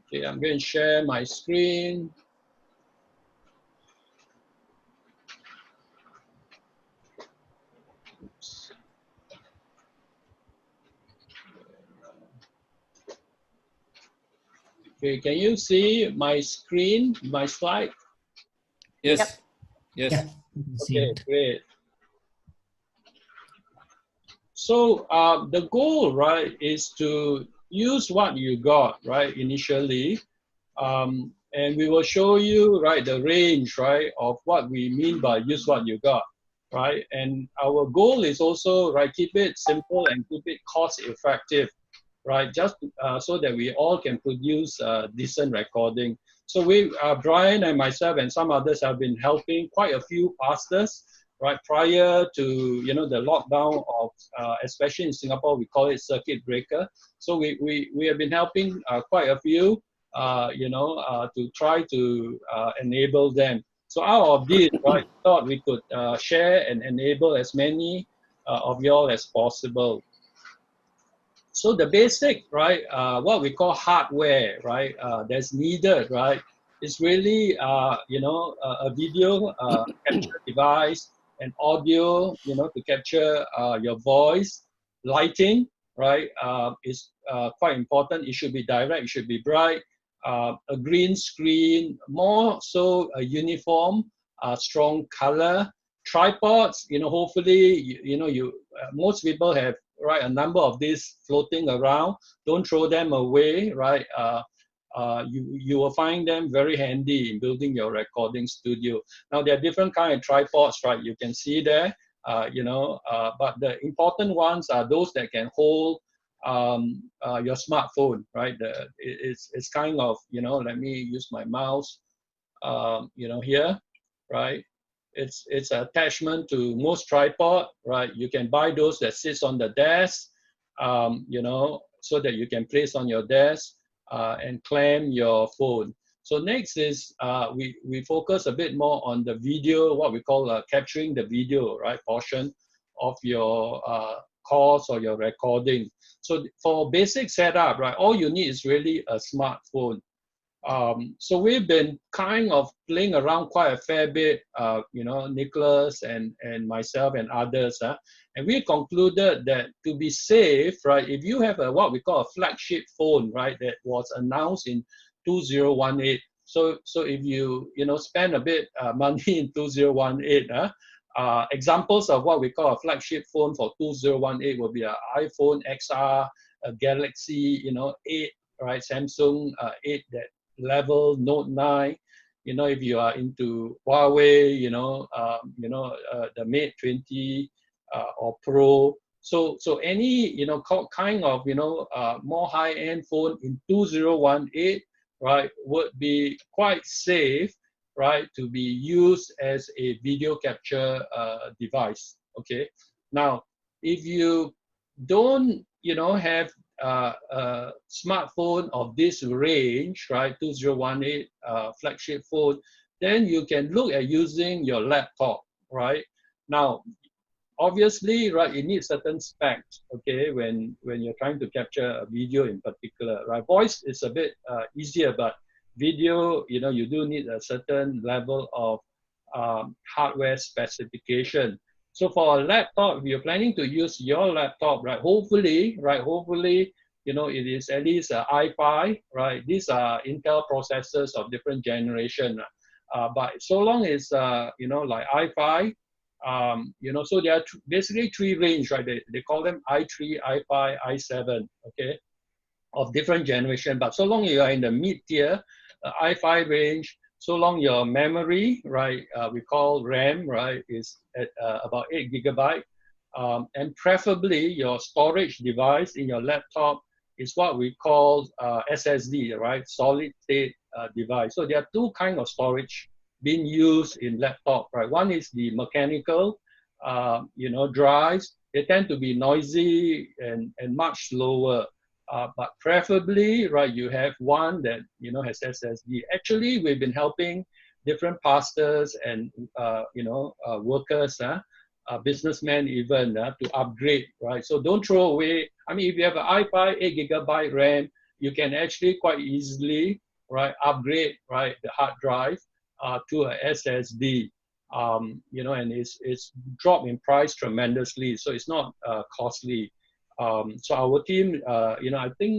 Okay, I'm going to share my screen. Oops. Okay, can you see my screen, my slide? Yes. Yep. Yes. Yeah. Okay, great. So the goal, right, is to use what you got, right, initially. And we will show you, right, the range, right, of what we mean by use what you got, right? And our goal is also, right, keep it simple and keep it cost effective, right? Just so that we all can produce decent recording. So Brian and myself and some others have been helping quite a few pastors, right? Prior to, you know, the lockdown of, especially in Singapore, we call it circuit breaker. So we have been helping quite a few, to try to enable them. So out of this, right, thought we could share and enable as many of y'all as possible. So the basic, right, what we call hardware, right, that's needed, right, is really, a video capture device, an audio, to capture your voice, lighting, right, is quite important. It should be direct, it should be bright, a green screen, more so a uniform, strong color, tripods, hopefully, most people have, right, a number of these floating around. Don't throw them away, right? You will find them very handy in building your recording studio. Now there are different kind of tripods, right? You can see there, but the important ones are those that can hold your smartphone, right? It's kind of, let me use my mouse, here, right? It's an attachment to most tripod, right? You can buy those that sits on the desk, so that you can place on your desk and clamp your phone. So next is we focus a bit more on the video, what we call capturing the video, right, portion of your course or your recording. So for basic setup, right, all you need is really a smartphone. So we've been kind of playing around quite a fair bit, Nicolas and myself and others, and we concluded that to be safe, right, if you have what we call a flagship phone, right, that was announced in 2018. So if you spend a bit money in 2018, examples of what we call a flagship phone for 2018 will be an iPhone XR, a Galaxy 8, right, Samsung 8 that level, Note 9, if you are into Huawei, the Mate 20 or Pro. So any, kind of, more high-end phone in 2018, right, would be quite safe, right, to be used as a video capture device, okay? Now, if you don't, have a smartphone of this range, right, 2018 flagship phone, then you can look at using your laptop, right? Now, obviously, right, it needs certain specs, okay, when you're trying to capture a video in particular, right? Voice is a bit easier, but video, you do need a certain level of hardware specification. So for a laptop, if you're planning to use your laptop, right, hopefully, it is at least i5, right? These are Intel processors of different generation. But so long as, like i5, so there are basically three range, right? They call them i3, i5, i7, okay, of different generation. But so long you are in the mid-tier, i5 range, so long your memory, right, we call RAM, right, is at about 8 gigabyte. And preferably your storage device in your laptop is what we call SSD, right, solid state device. So there are two kinds of storage being used in laptop, right? One is the mechanical, drives. They tend to be noisy and much slower. But preferably, right, you have one that, has SSD. Actually, we've been helping different pastors and, workers, businessmen even, to upgrade, right? So don't throw away. I mean, if you have an i5 8 gigabyte RAM, you can actually quite easily, right, upgrade, right, the hard drive to a SSD. You know, and it's dropped in price tremendously, so it's not costly. So our team, you know, I think,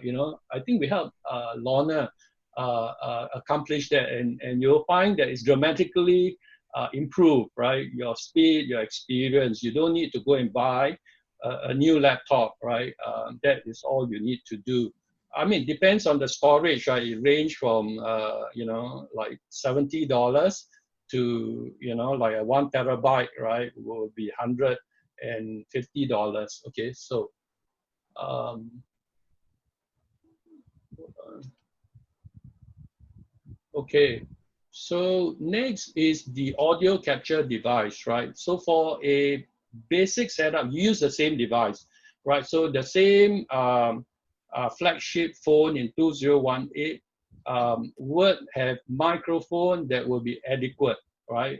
you know, I think we helped Lorna accomplish that, and you'll find that it's dramatically improved, right? Your speed, your experience. You don't need to go and buy a new laptop, right? That is all you need to do. I mean, it depends on the storage, right? It range from, you know, like $70 to, you know, like a 1 terabyte, right? Will be $150. Okay, so okay, so next is the audio capture device, right? So for a basic setup, you use the same device, right? So the same flagship phone in 2018 would have microphone that will be adequate, right,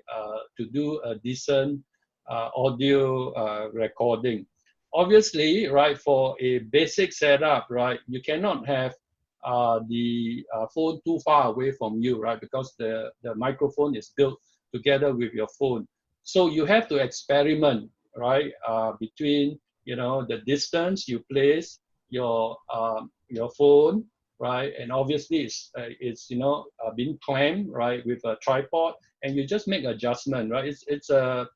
to do a decent audio recording. Obviously, right, for a basic setup, right, you cannot have the phone too far away from you, right? Because the microphone is built together with your phone. So you have to experiment, right? Between, you know, the distance you place your phone, right? And obviously it's you know, being clamped, right, with a tripod, and you just make adjustment, right? It's a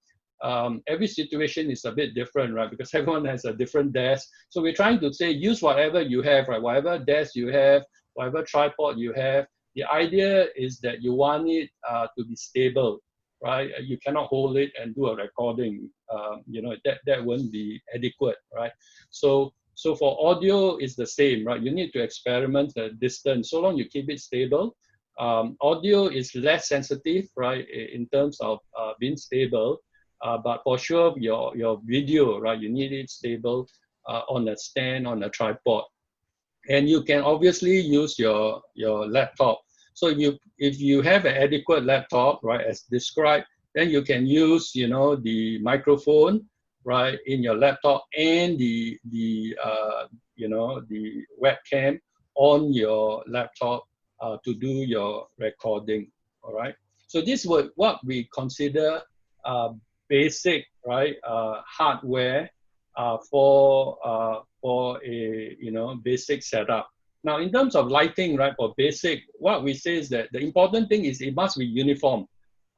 every situation is a bit different, right? Because everyone has a different desk. So we're trying to say, use whatever you have, right? Whatever desk you have, whatever tripod you have. The idea is that you want it to be stable, right? You cannot hold it and do a recording. You know, that won't be adequate, right? So for audio, it's the same, right? You need to experiment the distance. So long you keep it stable. Audio is less sensitive, right, in terms of being stable. But for sure, your video, right, you need it stable on a stand, on a tripod. And you can obviously use your laptop. So if you have an adequate laptop, right, as described, then you can use, you know, the microphone, right, in your laptop, and the you know, the webcam on your laptop to do your recording. All right. So this was what we consider basic, right, hardware for a, you know, basic setup. Now, in terms of lighting, right, for basic, what we say is that the important thing is it must be uniform.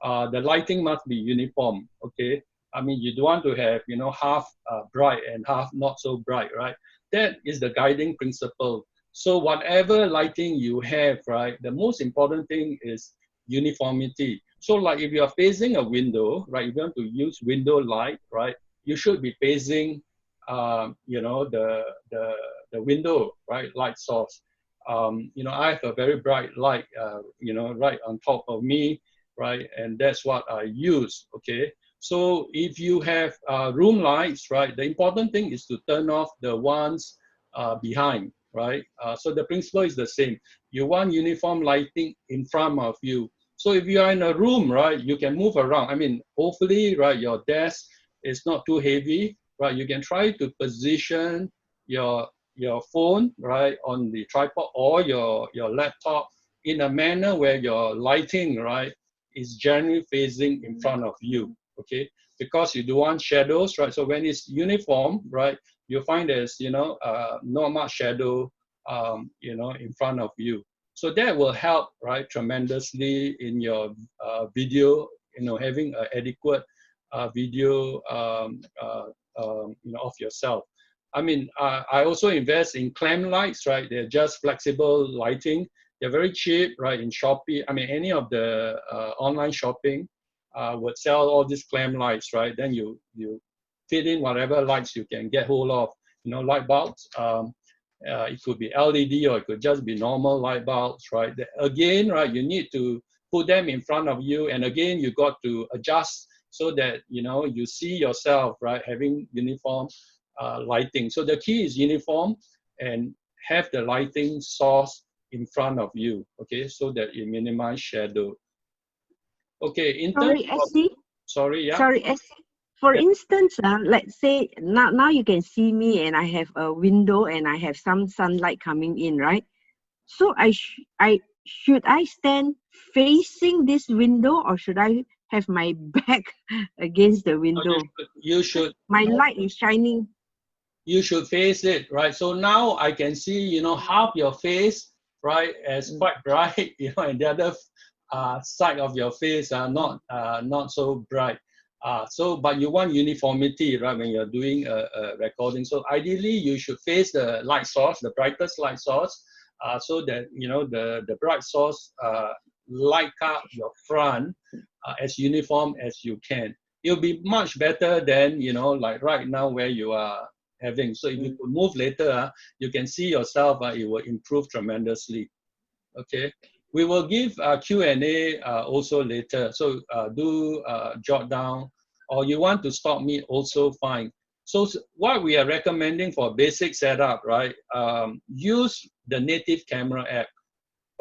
The lighting must be uniform. Okay. I mean, you don't want to have, you know, half bright and half not so bright, right? That is the guiding principle. So whatever lighting you have, right, the most important thing is uniformity. So like if you are facing a window, right, if you want to use window light, right, you should be facing, you know, the window, right, light source. You know, I have a very bright light, you know, right on top of me, right, and that's what I use. Okay. So if you have room lights, right, the important thing is to turn off the ones behind, right? So the principle is the same. You want uniform lighting in front of you. So if you are in a room, right, you can move around. I mean, hopefully, right, your desk is not too heavy, right? You can try to position your phone, right, on the tripod, or your laptop in a manner where your lighting, right, is generally facing in front of you. Okay, because you don't want shadows, right? So when it's uniform, right, you'll find there's, you know, not much shadow, you know, in front of you. So that will help, right, tremendously in your video, you know, having an adequate video, you know, of yourself. I mean, I also invest in clamp lights, right? They're just flexible lighting. They're very cheap, right? In Shopee, I mean, any of the online shopping would sell all these clamp lights, right? Then you fit in whatever lights you can get hold of, you know, light bulbs. It could be LED, or it could just be normal light bulbs, right? Again, right, you need to put them in front of you, and again, you got to adjust so that, you know, you see yourself, right, having uniform lighting. So the key is uniform, and have the lighting source in front of you, okay, so that it minimizes shadow. Okay, in terms Sorry, of, SC. sorry, yeah. Sorry, SC. For instance, let's say now you can see me and I have a window and I have some sunlight coming in, right? So should I stand facing this window or should I have my back against the window? You should. My light is shining. You should face it, right? So now I can see, half your face, right, as quite bright, and the other side of your face are not so bright. But you want uniformity, right, when you're doing a recording. So ideally, you should face the light source, the brightest light source, so that the bright source light up your front as uniform as you can. It'll be much better than like right now where you are having. So if you could move later, you can see yourself. It will improve tremendously. Okay. We will give Q&A also later. So do jot down, or you want to stop me also fine. So what we are recommending for basic setup, right? Use the native camera app.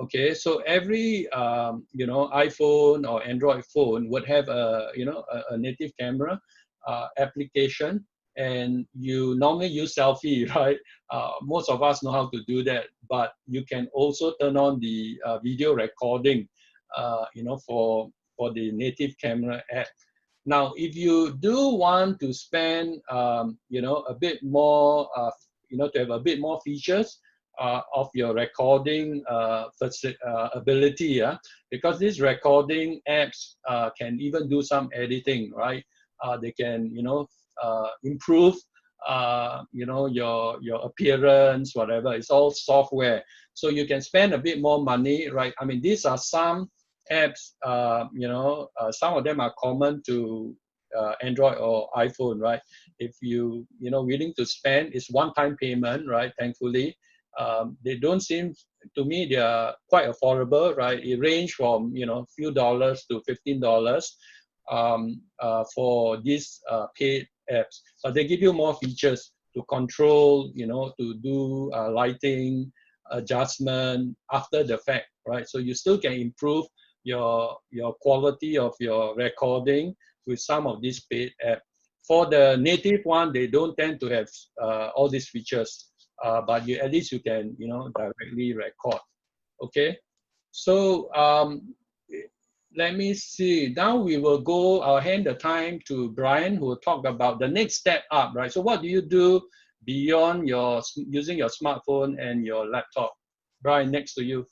Okay, so every iPhone or Android phone would have a native camera application, and you normally use selfie, right? Most of us know how to do that, but you can also turn on the video recording, for the native camera app. Now, if you do want to spend, a bit more, to have a bit more features of your recording ability, because these recording apps can even do some editing, right? They can, improve, your appearance, whatever. It's all software, so you can spend a bit more money, right? I mean, these are some apps, some of them are common to Android or iPhone, right? If you willing to spend, it's one-time payment, right? Thankfully, they don't seem to me they are quite affordable, right? It range from few dollars to $15 for these paid apps, but they give you more features to control, to do lighting adjustment after the fact, right? So you still can improve your quality of your recording with some of these paid apps. For the native one, they don't tend to have all these features, but at least you can directly record. Okay, so let me see. Now we will go. I'll hand the time to Brian, who will talk about the next step up, right? So what do you do beyond using your smartphone and your laptop? Brian, next to you.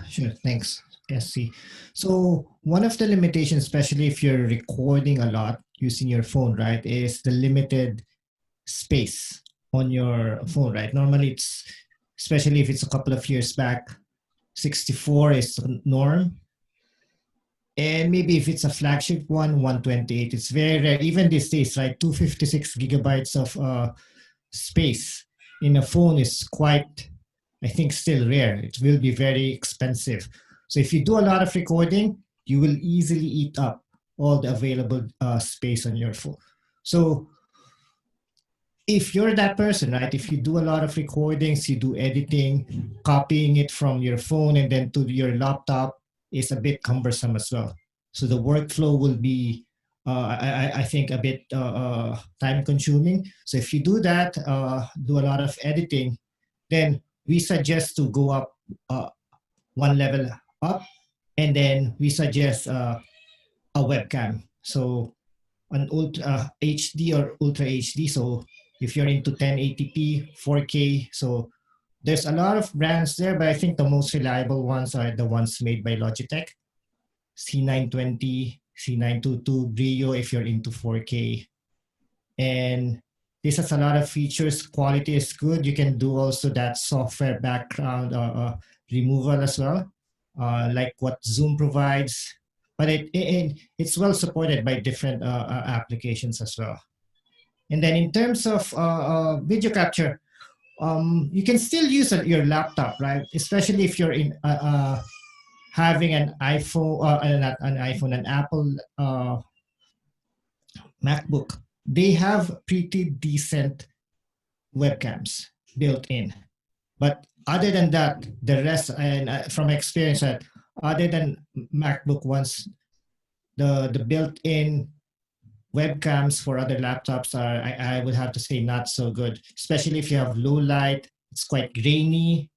Sure, thanks, SC. So one of the limitations, especially if you're recording a lot using your phone, right, is the limited space on your phone, right? Normally it's, especially if it's a couple of years back, 64 is the norm. And maybe if it's a flagship one, 128, it's very rare. Even these days, right, 256 gigabytes of space in a phone is quite, I think, still rare. It will be very expensive. So if you do a lot of recording, you will easily eat up all the available space on your phone. So if you're that person, right, if you do a lot of recordings, you do editing, copying it from your phone and then to your laptop is a bit cumbersome as well. So the workflow will be, I think, a bit time consuming. So if you do that, do a lot of editing, then we suggest to go up one level up, and then we suggest a webcam. So an ultra HD or ultra HD. So if you're into 1080p, 4K, so there's a lot of brands there, but I think the most reliable ones are the ones made by Logitech. C920, C922, Brio if you're into 4K. And this has a lot of features. Quality is good. You can do also that software background removal as well, like what Zoom provides. But it's well supported by different applications as well. And then in terms of video capture, you can still use your laptop, right? Especially if you're in having an iPhone, not an iPhone, an Apple MacBook. They have pretty decent webcams built in. But other than that, the rest, and from experience, other than MacBook ones, the built-in webcams for other laptops are, I would have to say, not so good, especially if you have low light. It's quite grainy.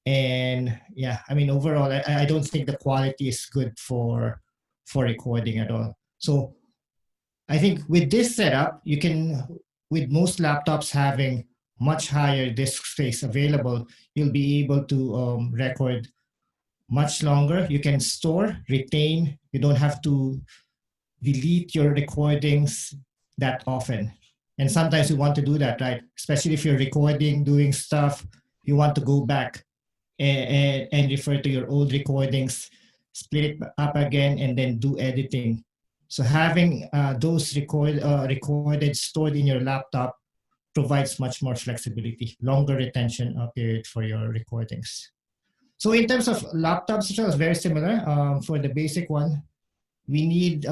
And yeah, I mean, overall, I don't think the quality is good for recording at all. So I think with this setup, you can, with most laptops having much higher disk space available, you'll be able to record much longer. You can store, retain. You don't have to delete your recordings that often. And sometimes you want to do that, right? Especially if you're recording, doing stuff, you want to go back and refer to your old recordings, split it up again, and then do editing. So having those recorded stored in your laptop provides much more flexibility, longer retention period for your recordings. So in terms of laptops, it's very similar. For the basic one, we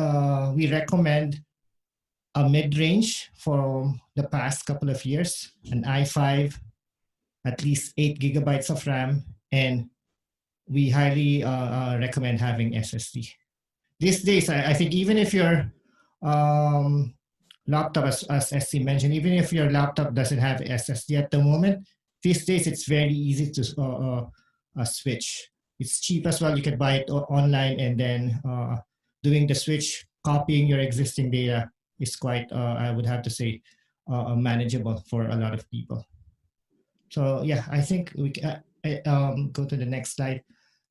recommend a mid-range for the past couple of years, an i5, at least 8 gigabytes of RAM, and we highly recommend having SSD. These days, I think even if your laptop, as SC mentioned, even if your laptop doesn't have SSD at the moment, these days it's very easy to switch. It's cheap as well. You can buy it online, and then doing the switch, copying your existing data is quite, I would have to say, manageable for a lot of people. So yeah, I think we can go to the next slide.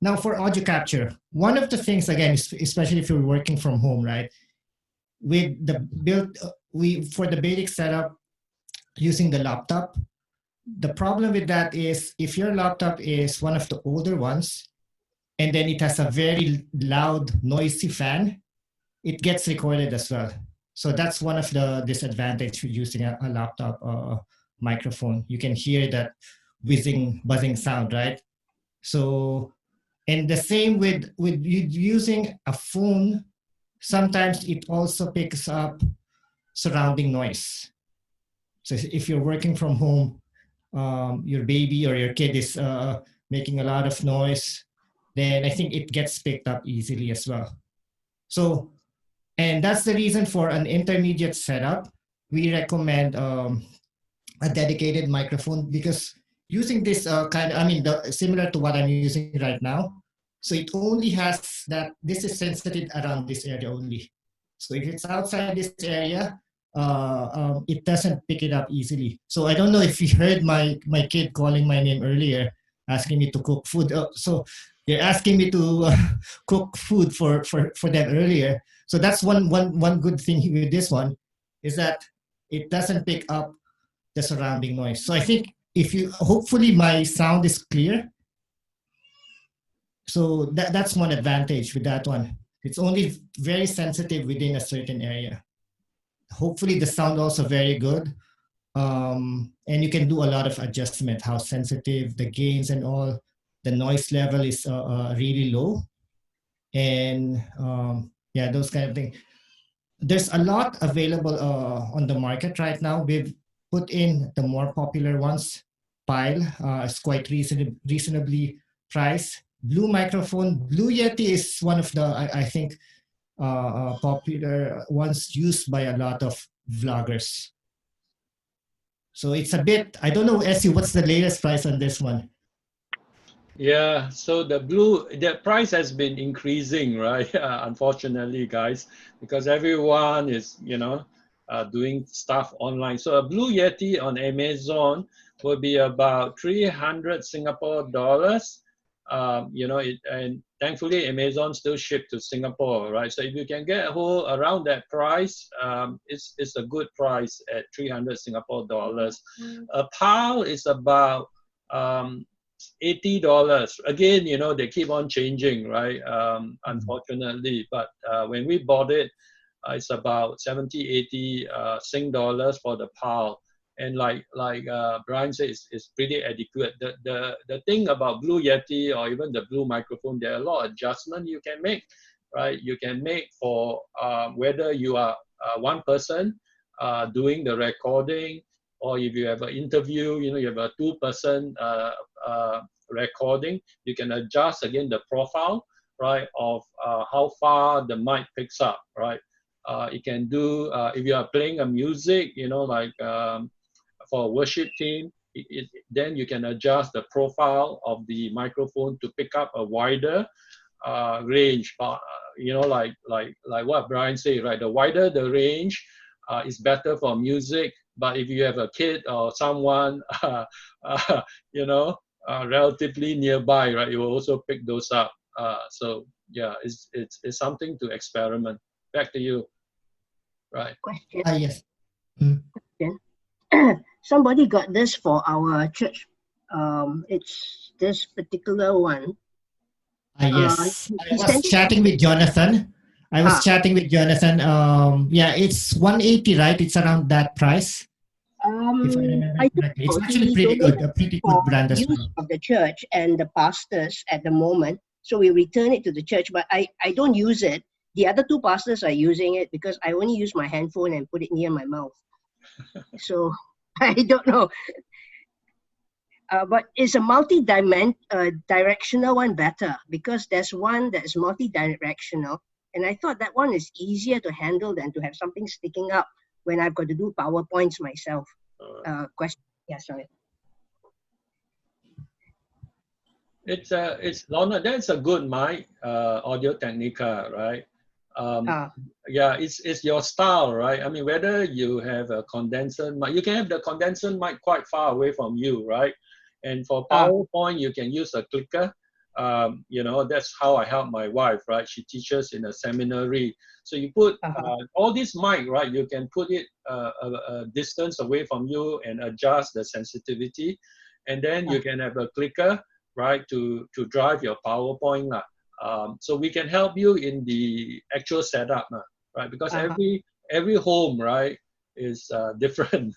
Now for audio capture, one of the things, again, especially if you're working from home, right? With the build, for the basic setup using the laptop, the problem with that is if your laptop is one of the older ones, and then it has a very loud, noisy fan, it gets recorded as well. So that's one of the disadvantages with using a laptop microphone. You can hear that whizzing, buzzing sound, right? So, and the same with using a phone, sometimes it also picks up surrounding noise. So if you're working from home, your baby or your kid is making a lot of noise, then I think it gets picked up easily as well. So, and that's the reason for an intermediate setup. We recommend a dedicated microphone, because using this similar to what I'm using right now. So it only has that, this is sensitive around this area only. So if it's outside this area, it doesn't pick it up easily. So I don't know if you heard my kid calling my name earlier, asking me to cook food. So they're asking me to cook food for them earlier. So that's one good thing with this one, is that it doesn't pick up the surrounding noise. So I think hopefully my sound is clear. So that's one advantage with that one. It's only very sensitive within a certain area. Hopefully the sound also very good. And you can do a lot of adjustment, how sensitive, the gains and all. The noise level is really low. And yeah, those kind of things. There's a lot available on the market right now. We've put in the more popular ones. Pile is quite reasonably priced. Blue microphone, Blue Yeti is one of the, I think, popular ones used by a lot of vloggers. So it's a bit, I don't know, Essie, what's the latest price on this one? Yeah, so the price has been increasing, right? Unfortunately, guys, because everyone is, doing stuff online. So a Blue Yeti on Amazon will be about 300 Singapore dollars. And thankfully Amazon still ship to Singapore, right? So if you can get a hold around that price, it's a good price at 300 Singapore dollars. A PAL is about $80. Again, they keep on changing, right? Unfortunately, but when we bought it, it's about 70, 80 Sing dollars for the PAL. And like Brian said, it's pretty adequate. The thing about Blue Yeti or even the Blue microphone, there are a lot of adjustments you can make, right? You can make for whether you are one person doing the recording, or if you have an interview, you have a two-person recording, you can adjust again the profile, right, of how far the mic picks up, right? It can do, if you are playing a music, you know, like for a worship team, then you can adjust the profile of the microphone to pick up a wider range. You know, like what Brian said, right? The wider the range is better for music. But if you have a kid or someone, you know, relatively nearby, right, you will also pick those up. So yeah, it's something to experiment. Back to you. Right. Question. Yes. Mm. Somebody got this for our church. It's this particular one. Yes. He I was sent it. chatting with Jonathan. Yeah, it's 180, right? It's around that price. If I remember I correctly. It's think actually he pretty good, donated a pretty for good brand as use well. of the church and the pastors at the moment. So we return it to the church, but I don't use it. The other two pastors are using it because I only use my handphone and put it near my mouth. So I don't know. But is a multi-directional one better? Because there's one that's multi-directional, and I thought that one is easier to handle than to have something sticking up when I've got to do PowerPoints myself. Question? Yeah, sorry. It's Lorna. That's a good mic, Audio Technica, right? Yeah, it's your style, right? I mean, whether you have a condenser mic, you can have the condenser mic quite far away from you, right? And for PowerPoint, you can use a clicker. You know, that's how I help my wife, right? She teaches in a seminary. So you put all this mic, right? You can put it a distance away from you and adjust the sensitivity. And then you can have a clicker, right, to drive your PowerPoint. So we can help you in the actual setup, right? Because every home, right, is different.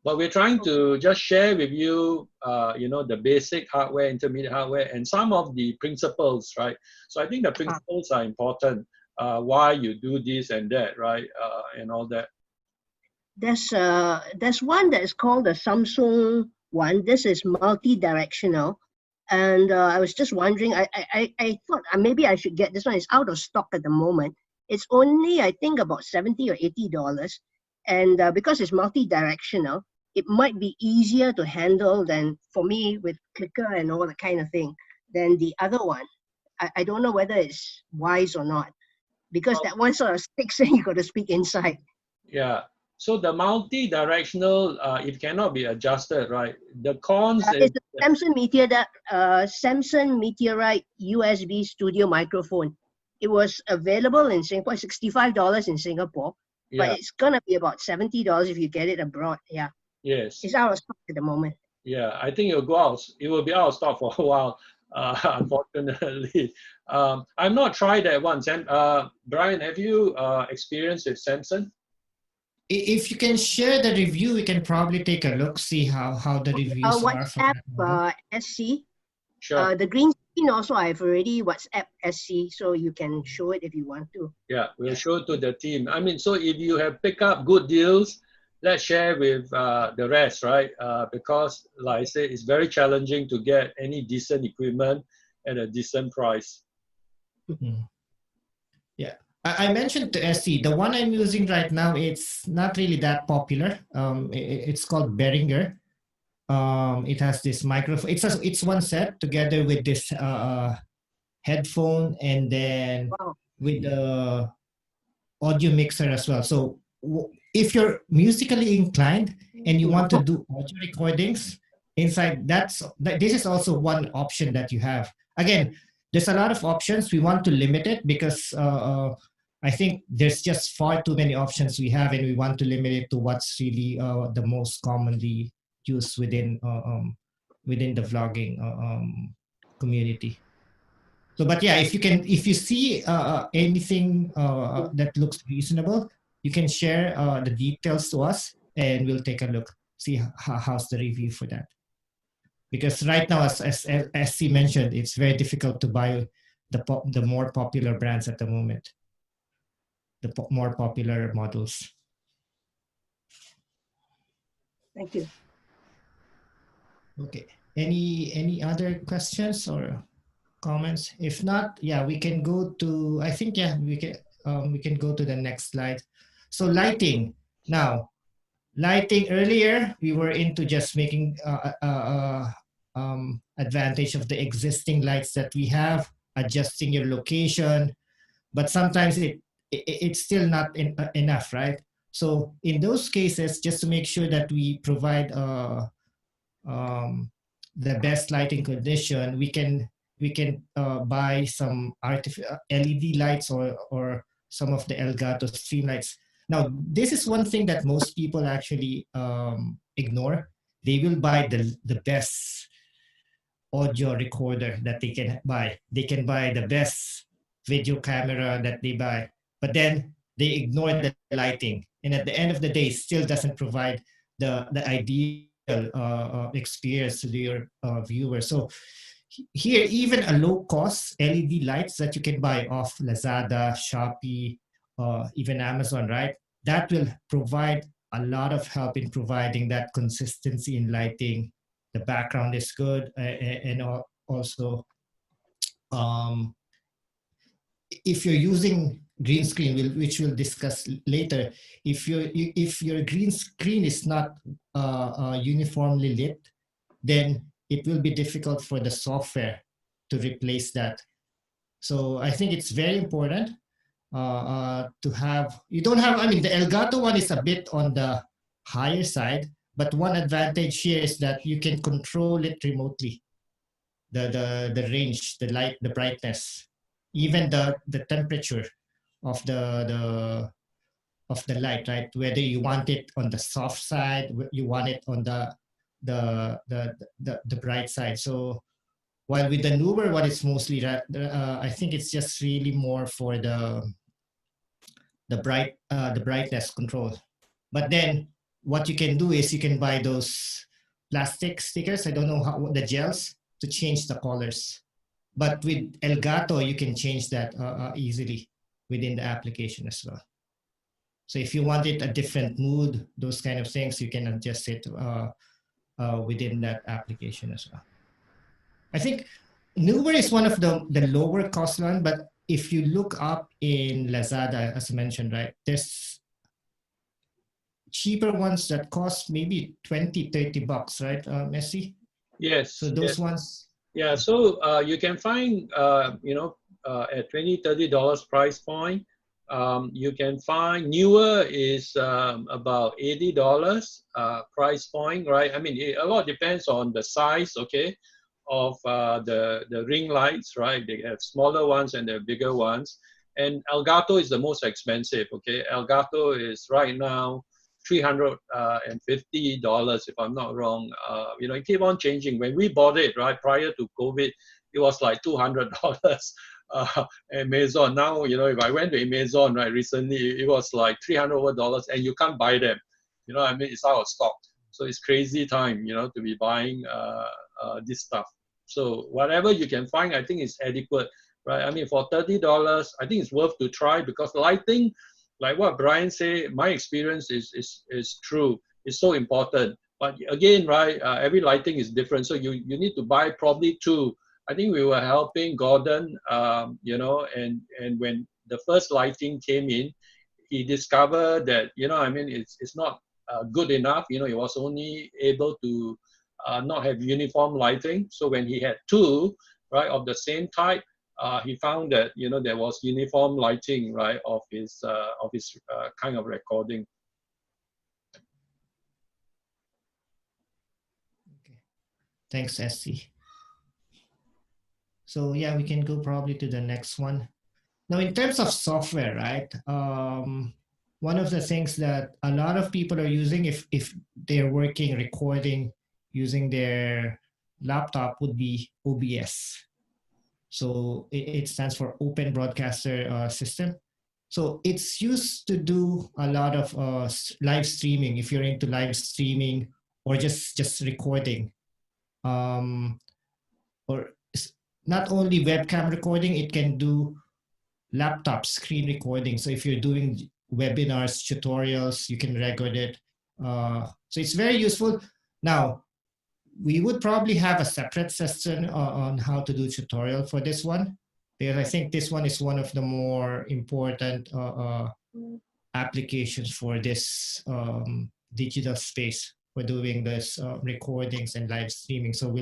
But we're trying to just share with you, you know, the basic hardware, intermediate hardware, and some of the principles, right? So I think the principles are important. Why you do this and that, right, and all that. There's one that is called the Samsung one. This is multi-directional, and I was just wondering. I thought maybe I should get this one. It's out of stock at the moment. It's only, I think, about $70 or $80, and because it's multi-directional, it might be easier to handle than for me with clicker and all that kind of thing than the other one. I don't know whether it's wise or not, because that one sort of sticks and you got to speak inside. Yeah. So the multi-directional, it cannot be adjusted, right? The cons is the Samsung Meteorite USB studio microphone. It was available in Singapore, $65 in Singapore, but it's gonna be about $70 if you get it abroad. Yeah. Yes. It's out of stock at the moment. Yeah, I think it'll go out. It will be out of stock for a while, unfortunately. I've not tried that once. And Brian, have you experienced with Samsung? If you can share the review, we can probably take a look, see how the reviews are. WhatsApp SC. Sure. The green screen also, I've already WhatsApp SC, so you can show it if you want to. Yeah, we'll show it to the team. I mean, so if you have picked up good deals, let's share with the rest, right? Because, like I said, it's very challenging to get any decent equipment at a decent price. Yeah. I mentioned to SC, the one I'm using right now, it's not really that popular. It's called Behringer. It has this microphone. It's one set together with this headphone, and then with the audio mixer as well. So if you're musically inclined and you want to do audio recordings inside, this is also one option that you have. Again, there's a lot of options. We want to limit it because I think there's just far too many options we have, and we want to limit it to what's really the most commonly used within the vlogging community. So, but yeah, if you see anything that looks reasonable, you can share the details to us, and we'll take a look, see how's the review for that. Because right now, as he mentioned, it's very difficult to buy the more popular brands at the moment, the more popular models. Thank you. Okay. Any other questions or comments? If not, yeah, we can go to, I think, yeah, we can, we can go to the next slide. So lighting. Now, lighting earlier, we were into just making advantage of the existing lights that we have, adjusting your location, but sometimes it's still not enough, right? So in those cases, just to make sure that we provide the best lighting condition, we can buy some LED lights or some of the Elgato stream lights. Now, this is one thing that most people actually ignore. They will buy the best audio recorder that they can buy. They can buy the best video camera that they buy, but then they ignore the lighting. And at the end of the day, it still doesn't provide the ideal experience to your viewers. So here, even a low cost LED lights that you can buy off Lazada, Shopee, even Amazon, right? That will provide a lot of help in providing that consistency in lighting. The background is good, and also if you're using green screen, which we'll discuss later, if your green screen is not uniformly lit, then it will be difficult for the software to replace that. So I think it's very important to have, you don't have, I mean, the Elgato one is a bit on the higher side, but one advantage here is that you can control it remotely. The range, the light, the brightness, even the temperature of the light, right? Whether you want it on the soft side, you want it on the bright side. So while with the newer one, it's mostly I think it's just really more for the brightness control. But then what you can do is you can buy those plastic stickers. I don't know how, the gels, to change the colors. But with Elgato, you can change that easily within the application as well. So if you want it a different mood, those kind of things, you can adjust it within that application as well. I think newer is one of the lower cost one, but if you look up in Lazada, as I mentioned, right, there's cheaper ones that cost maybe 20, 30 bucks, right, Messi? Yes. So those ones. Yeah, so you can find, at $20, $30 price point, you can find newer is about $80 price point, right? I mean, a lot depends on the size, okay, of the ring lights, right? They have smaller ones and the bigger ones. And Elgato is the most expensive, okay? Elgato is right now $350, if I'm not wrong. It keep on changing. When we bought it, right, prior to COVID, it was like $200 Amazon. Now, if I went to Amazon, right, recently, it was like $300 and you can't buy them. I mean, it's out of stock. So it's crazy time, to be buying this stuff. So whatever you can find, I think is adequate, right? I mean, for $30, I think it's worth to try, because lighting, like what Brian said, my experience is true. It's so important. But again, right, every lighting is different. So you need to buy probably two. I think we were helping Gordon, and when the first lighting came in, he discovered that, it's not good enough. He was only able to not have uniform lighting. So when he had two, right, of the same type, he found that there was uniform lighting, right, of his kind of recording. Okay. Thanks, SC. So yeah, we can go probably to the next one. Now, in terms of software, right? One of the things that a lot of people are using, if they're working recording using their laptop, would be OBS. So it stands for Open Broadcaster System. So it's used to do a lot of live streaming, if you're into live streaming or just recording. Or not only webcam recording, it can do laptop screen recording. So if you're doing webinars, tutorials, you can record it. So it's very useful. Now, we would probably have a separate session on how to do tutorial for this one. because I think this one is one of the more important applications for this digital space for doing this recordings and live streaming. So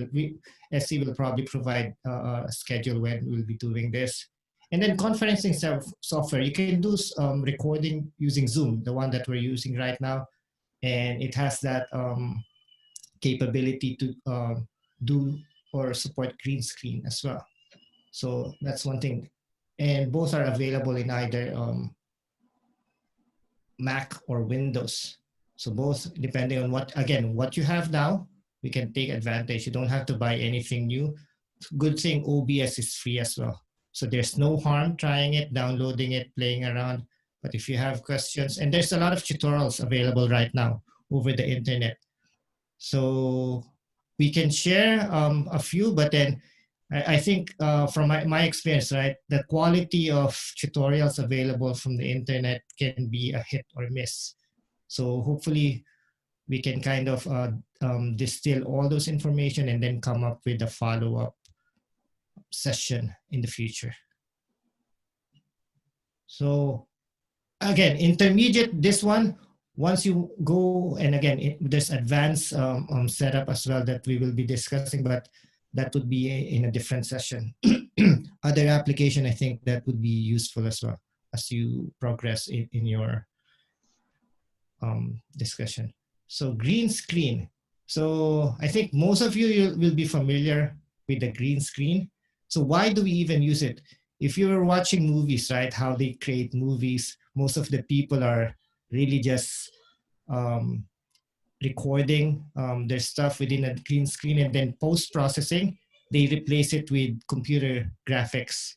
SC will probably provide a schedule when we'll be doing this. And then conferencing software, you can do recording using Zoom, the one that we're using right now. And it has that capability to do or support green screen as well. So that's one thing. And both are available in either Mac or Windows. So both, depending on what you have now, we can take advantage. You don't have to buy anything new. Good thing, OBS is free as well. So there's no harm trying it, downloading it, playing around. But if you have questions, and there's a lot of tutorials available right now over the internet. So we can share a few, but then I think from my experience, right, the quality of tutorials available from the internet can be a hit or miss. So hopefully we can kind of distill all those information and then come up with a follow-up session in the future. So again, intermediate, this one, once you go, and again, there's advanced setup as well that we will be discussing, but that would be in a different session. Other application, I think that would be useful as well as you progress in your discussion. So green screen. So I think most of you will be familiar with the green screen. So why do we even use it? If you're watching movies, right, how they create movies, most of the people are really just recording their stuff within a green screen, and then post-processing, they replace it with computer graphics,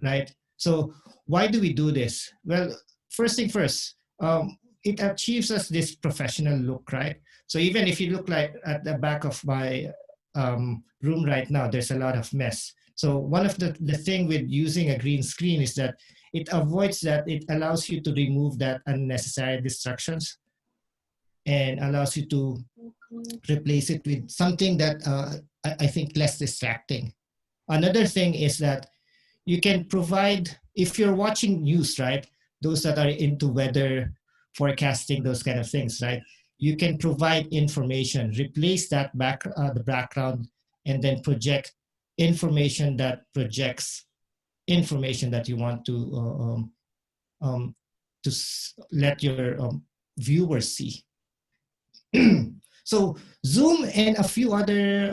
right? So why do we do this? Well, first thing first, it achieves us this professional look, right? So even if you look like at the back of my room right now, there's a lot of mess. So one of the thing with using a green screen is that it avoids that. It allows you to remove that unnecessary distractions and allows you to replace it with something that I think less distracting. Another thing is that you can provide, if you're watching news, right, those that are into weather forecasting, those kind of things, right, you can provide information, replace that the background, and then project information that projects information that you want to let your viewers see. So Zoom and a few other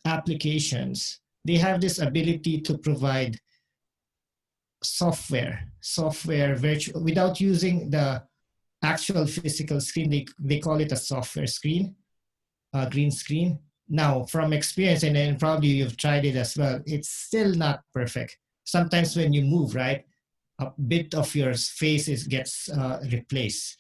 applications, they have this ability to provide software virtual without using the actual physical screen. They call it a software screen, green screen. Now, from experience, and then probably you've tried it as well, it's still not perfect. Sometimes when you move, right, a bit of your face gets replaced.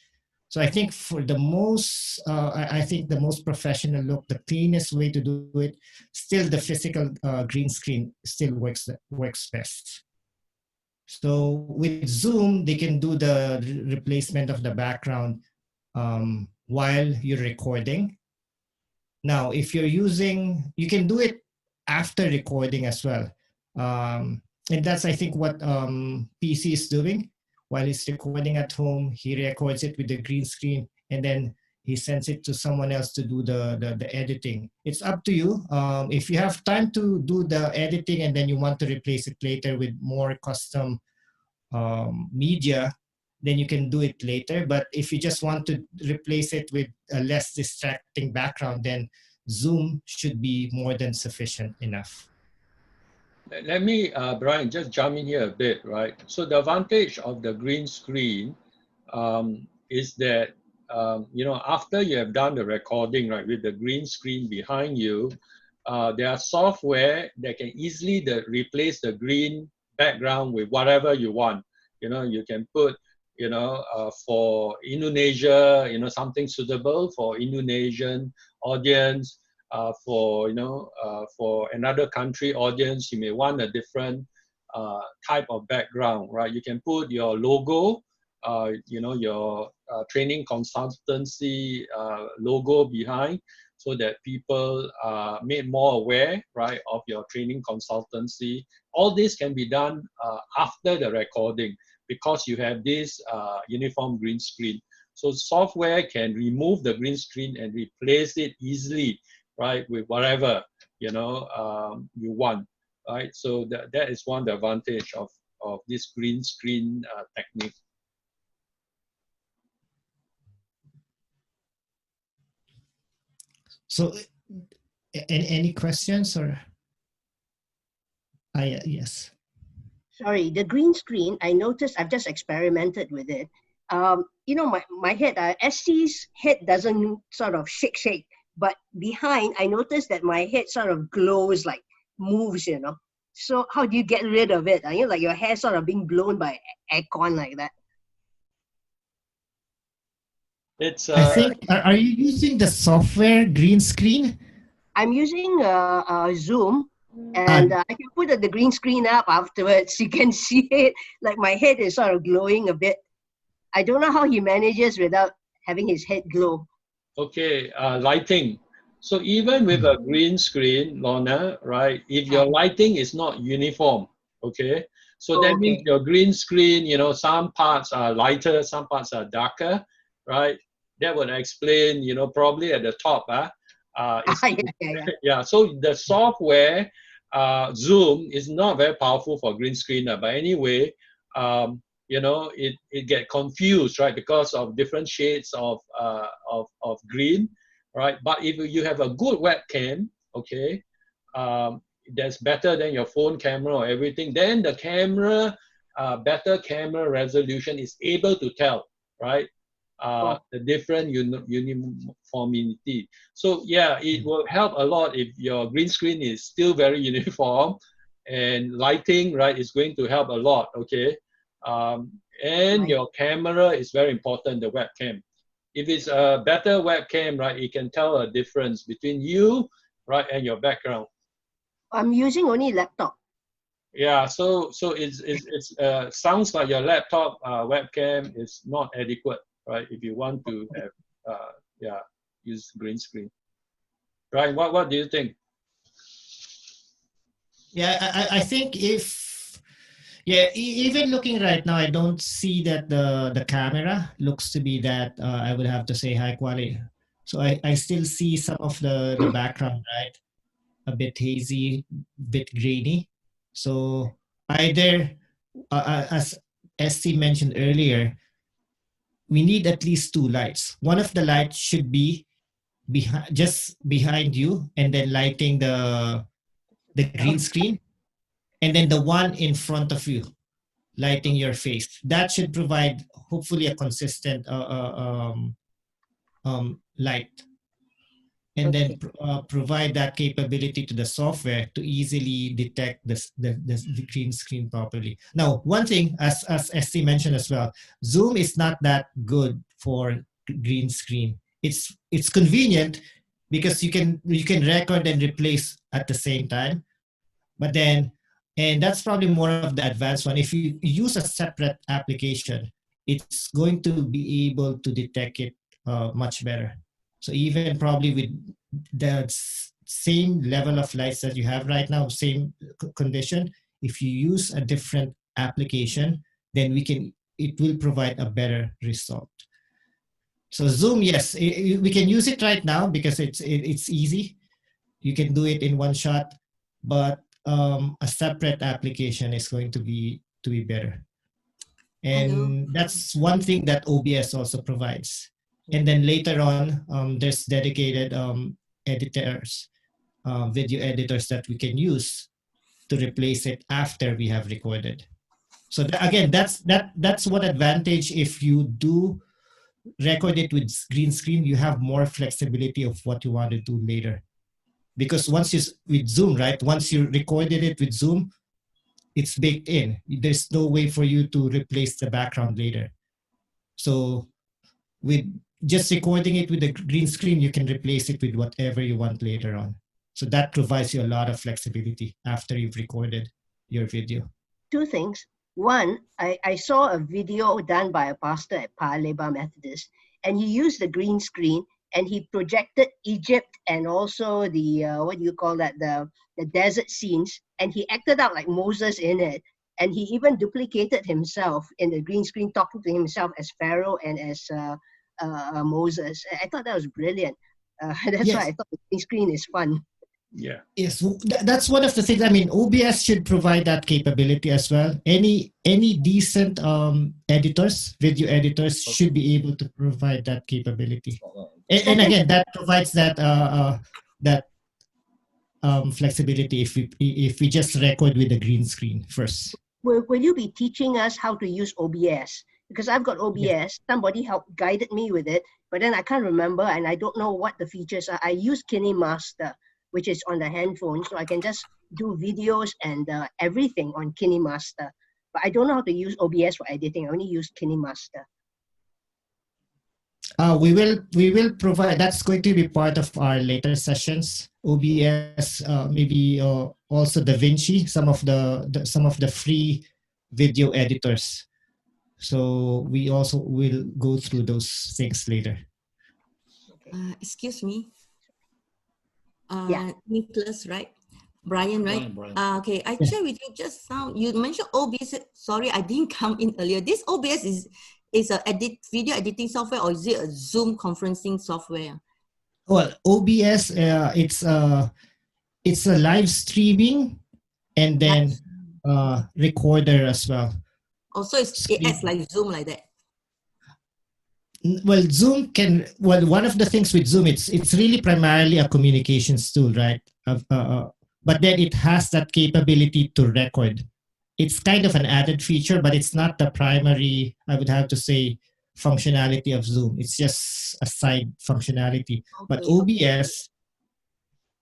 So I think for the most, I think the most professional look, the cleanest way to do it, still the physical green screen still works best. So with Zoom, they can do the replacement of the background while you're recording. Now, if you're using, you can do it after recording as well. And that's, I think, what PC is doing. While he's recording at home, he records it with the green screen, and then he sends it to someone else to do the editing. It's up to you. If you have time to do the editing and then you want to replace it later with more custom media, then you can do it later. But if you just want to replace it with a less distracting background, then Zoom should be more than sufficient enough. Let me, Brian, just jump in here a bit, right? So the advantage of the green screen is that, you know, after you have done the recording, right, with the green screen behind you, there are software that can easily replace the green background with whatever you want. You know, you can put, you know, for Indonesia, you know, something suitable for Indonesian audience. For, you know, for another country audience, you may want a different type of background, right? You can put your logo, you know, your training consultancy logo behind. so that people are made more aware, right, of your training consultancy. All this can be done after the recording because you have this uniform green screen. So software can remove the green screen and replace it easily, right, with whatever, you want, right? So that is one advantage of this green screen technique. So, any questions or? Yes. Sorry, the green screen, I noticed, I've just experimented with it. My head, SC's head doesn't sort of shake, but behind, I noticed that my head sort of glows, like moves, So how do you get rid of it? Like your hair sort of being blown by aircon like that? It's I think, are you using the software green screen? I'm using Zoom, and I can put the green screen up afterwards. You can see it, like my head is sort of glowing a bit. I don't know how he manages without having his head glow. okay, lighting. So even with a green screen, Lorna, right, if your lighting is not uniform, okay, so that means your green screen, some parts are lighter, some parts are darker, right? That would explain, probably at the top, yeah, so the software, Zoom, is not very powerful for green screen, but anyway, it get confused, right, because of different shades of green, right? But if you have a good webcam, okay, that's better than your phone camera or everything, then the camera, better camera resolution is able to tell, right, the different uniformity. So yeah, it will help a lot if your green screen is still very uniform, and lighting, right, is going to help a lot, okay? And your camera is very important, the webcam. If it's a better webcam, right, it can tell a difference between you, right, and your background. I'm using only laptop. Yeah, so it's sounds like your laptop webcam is not adequate, right? If you want to have use green screen, right? What do you think? Yeah, I think even looking right now, I don't see that the camera looks to be that I would have to say high quality. So I still see some of the background, right? A bit hazy, bit grainy. So either, as ST mentioned earlier, we need at least two lights. One of the lights should be just behind you, and then lighting the green screen, and then the one in front of you, lighting your face. That should provide hopefully a consistent light, and then provide that capability to the software to easily detect the green screen properly. Now, one thing, as ST mentioned as well, Zoom is not that good for green screen. It's convenient because you can record and replace at the same time, but then, and that's probably more of the advanced one. If you use a separate application, it's going to be able to detect it much better. So even probably with the same level of lights that you have right now, same condition, if you use a different application, then it will provide a better result. So Zoom, yes, we can use it right now because it's easy. You can do it in one shot, but a separate application is going to be better. And that's one thing that OBS also provides. And then later on, there's dedicated editors, video editors that we can use to replace it after we have recorded. So again, that's what advantage if you do record it with green screen, you have more flexibility of what you want to do later. Because with Zoom, right? Once you recorded it with Zoom, it's baked in. There's no way for you to replace the background later. So with just recording it with the green screen, you can replace it with whatever you want later on. So that provides you a lot of flexibility after you've recorded your video. Two things. One, I saw a video done by a pastor at Paya Lebar Methodist, and he used the green screen, and he projected Egypt and also the what do you call that, the desert scenes, and he acted out like Moses in it, and he even duplicated himself in the green screen, talking to himself as Pharaoh and as Moses. I thought that was brilliant. That's why I thought the green screen is fun. Yeah. Yes, that's one of the things. I mean, OBS should provide that capability as well. Any decent editors, video editors, should be able to provide that capability. And again, that provides that flexibility if we just record with the green screen first. Will you be teaching us how to use OBS? Because I've got OBS. Yeah. Somebody guided me with it, but then I can't remember and I don't know what the features are. I use KineMaster, which is on the handphone, so I can just do videos and everything on KineMaster. But I don't know how to use OBS for editing. I only use KineMaster. We will provide. That's going to be part of our later sessions. OBS, maybe also DaVinci, some of the free video editors. So we also will go through those things later. Excuse me. Yeah. Nicolas, right? Brian, right? Brian. Okay, I checked with you just now. You mentioned OBS. Sorry, I didn't come in earlier. This OBS is a video editing software, or is it a Zoom conferencing software? Well, OBS, it's a live streaming and then recorder as well. Also, it acts like Zoom like that. Well, Zoom can. Well, one of the things with Zoom, it's really primarily a communications tool, right? But then it has that capability to record. It's kind of an added feature, but it's not the primary, I would have to say, functionality of Zoom. It's just a side functionality. Okay. But OBS,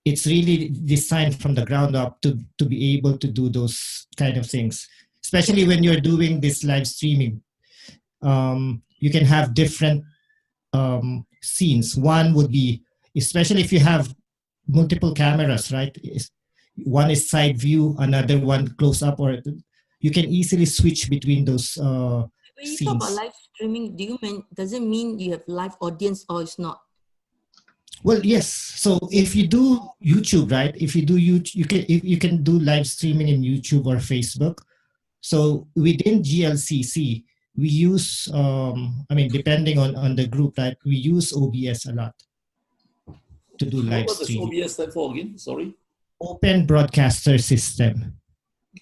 it's really designed from the ground up to be able to do those kind of things. Especially when you're doing this live streaming. You can have different scenes. One would be, especially if you have multiple cameras, right? One is side view, another one close up, or you can easily switch between those When you scenes. talk about live streaming, does it mean you have live audience or it's not? Well, yes. So if you do YouTube, right? If you do YouTube, you can do live streaming in YouTube or Facebook. So within GLCC, we use, depending on the group, right? We use OBS a lot to do live What does streaming. OBS stand for again? Sorry. Open Broadcaster System.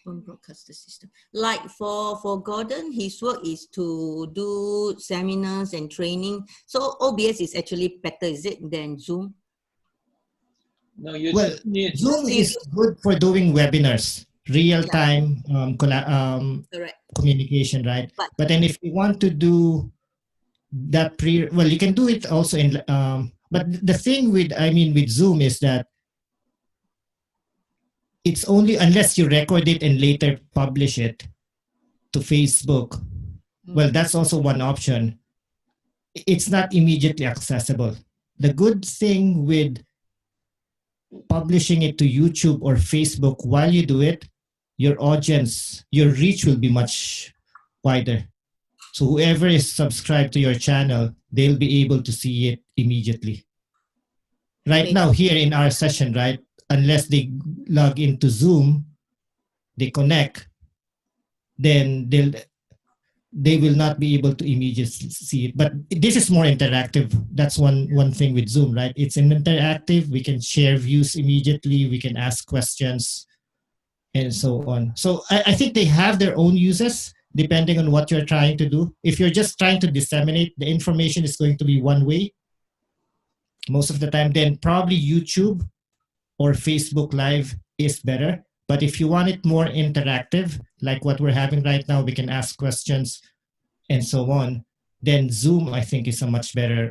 Open broadcaster system. Like for Gordon, his work is to do seminars and training. So OBS is actually better, is it, than Zoom? No, you Well, need. Zoom is good for doing webinars, real-time Correct. communication, right? But then if you want to do that you can do it also in, but the thing with Zoom is that it's only unless you record it and later publish it to Facebook. Well, that's also one option. It's not immediately accessible. The good thing with publishing it to YouTube or Facebook, while you do it, your audience, your reach will be much wider. So whoever is subscribed to your channel, they'll be able to see it immediately. Right now, here in our session, right, unless they log into Zoom, they connect, then they will not be able to immediately see it. But this is more interactive. That's one thing with Zoom, right? It's interactive. We can share views immediately. We can ask questions and so on. So I think they have their own uses depending on what you're trying to do. If you're just trying to disseminate, the information is going to be one way most of the time. Then probably YouTube or Facebook Live is better. But if you want it more interactive, like what we're having right now, we can ask questions and so on, then Zoom, I think, is a much better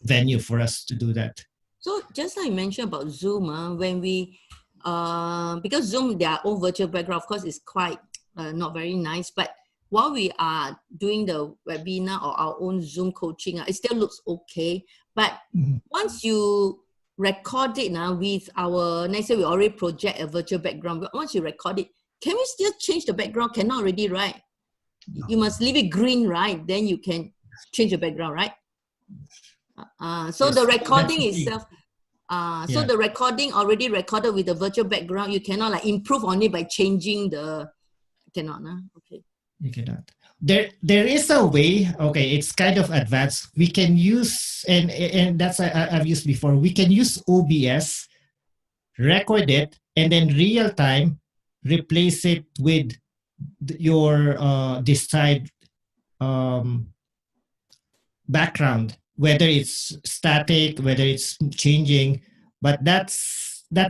venue for us to do that. So just like you mentioned about Zoom, when we, because Zoom, their own virtual background, of course, is quite not very nice. But while we are doing the webinar or our own Zoom coaching, it still looks okay. But once you record it now with our, next year we already project a virtual background. But once you record it, can we still change the background? Cannot already, right? No. You must leave it green, right? Then you can change the background, right? So Yes, the that's recording the thing. itself, so Yeah. the recording already recorded with the virtual background, you cannot like improve on it by changing the, cannot, no? Okay. You cannot. There is a way. Okay, it's kind of advanced. We can use, and that's I've used before. We can use OBS, record it, and then real time replace it with your desired um, background, whether it's static, whether it's changing. But that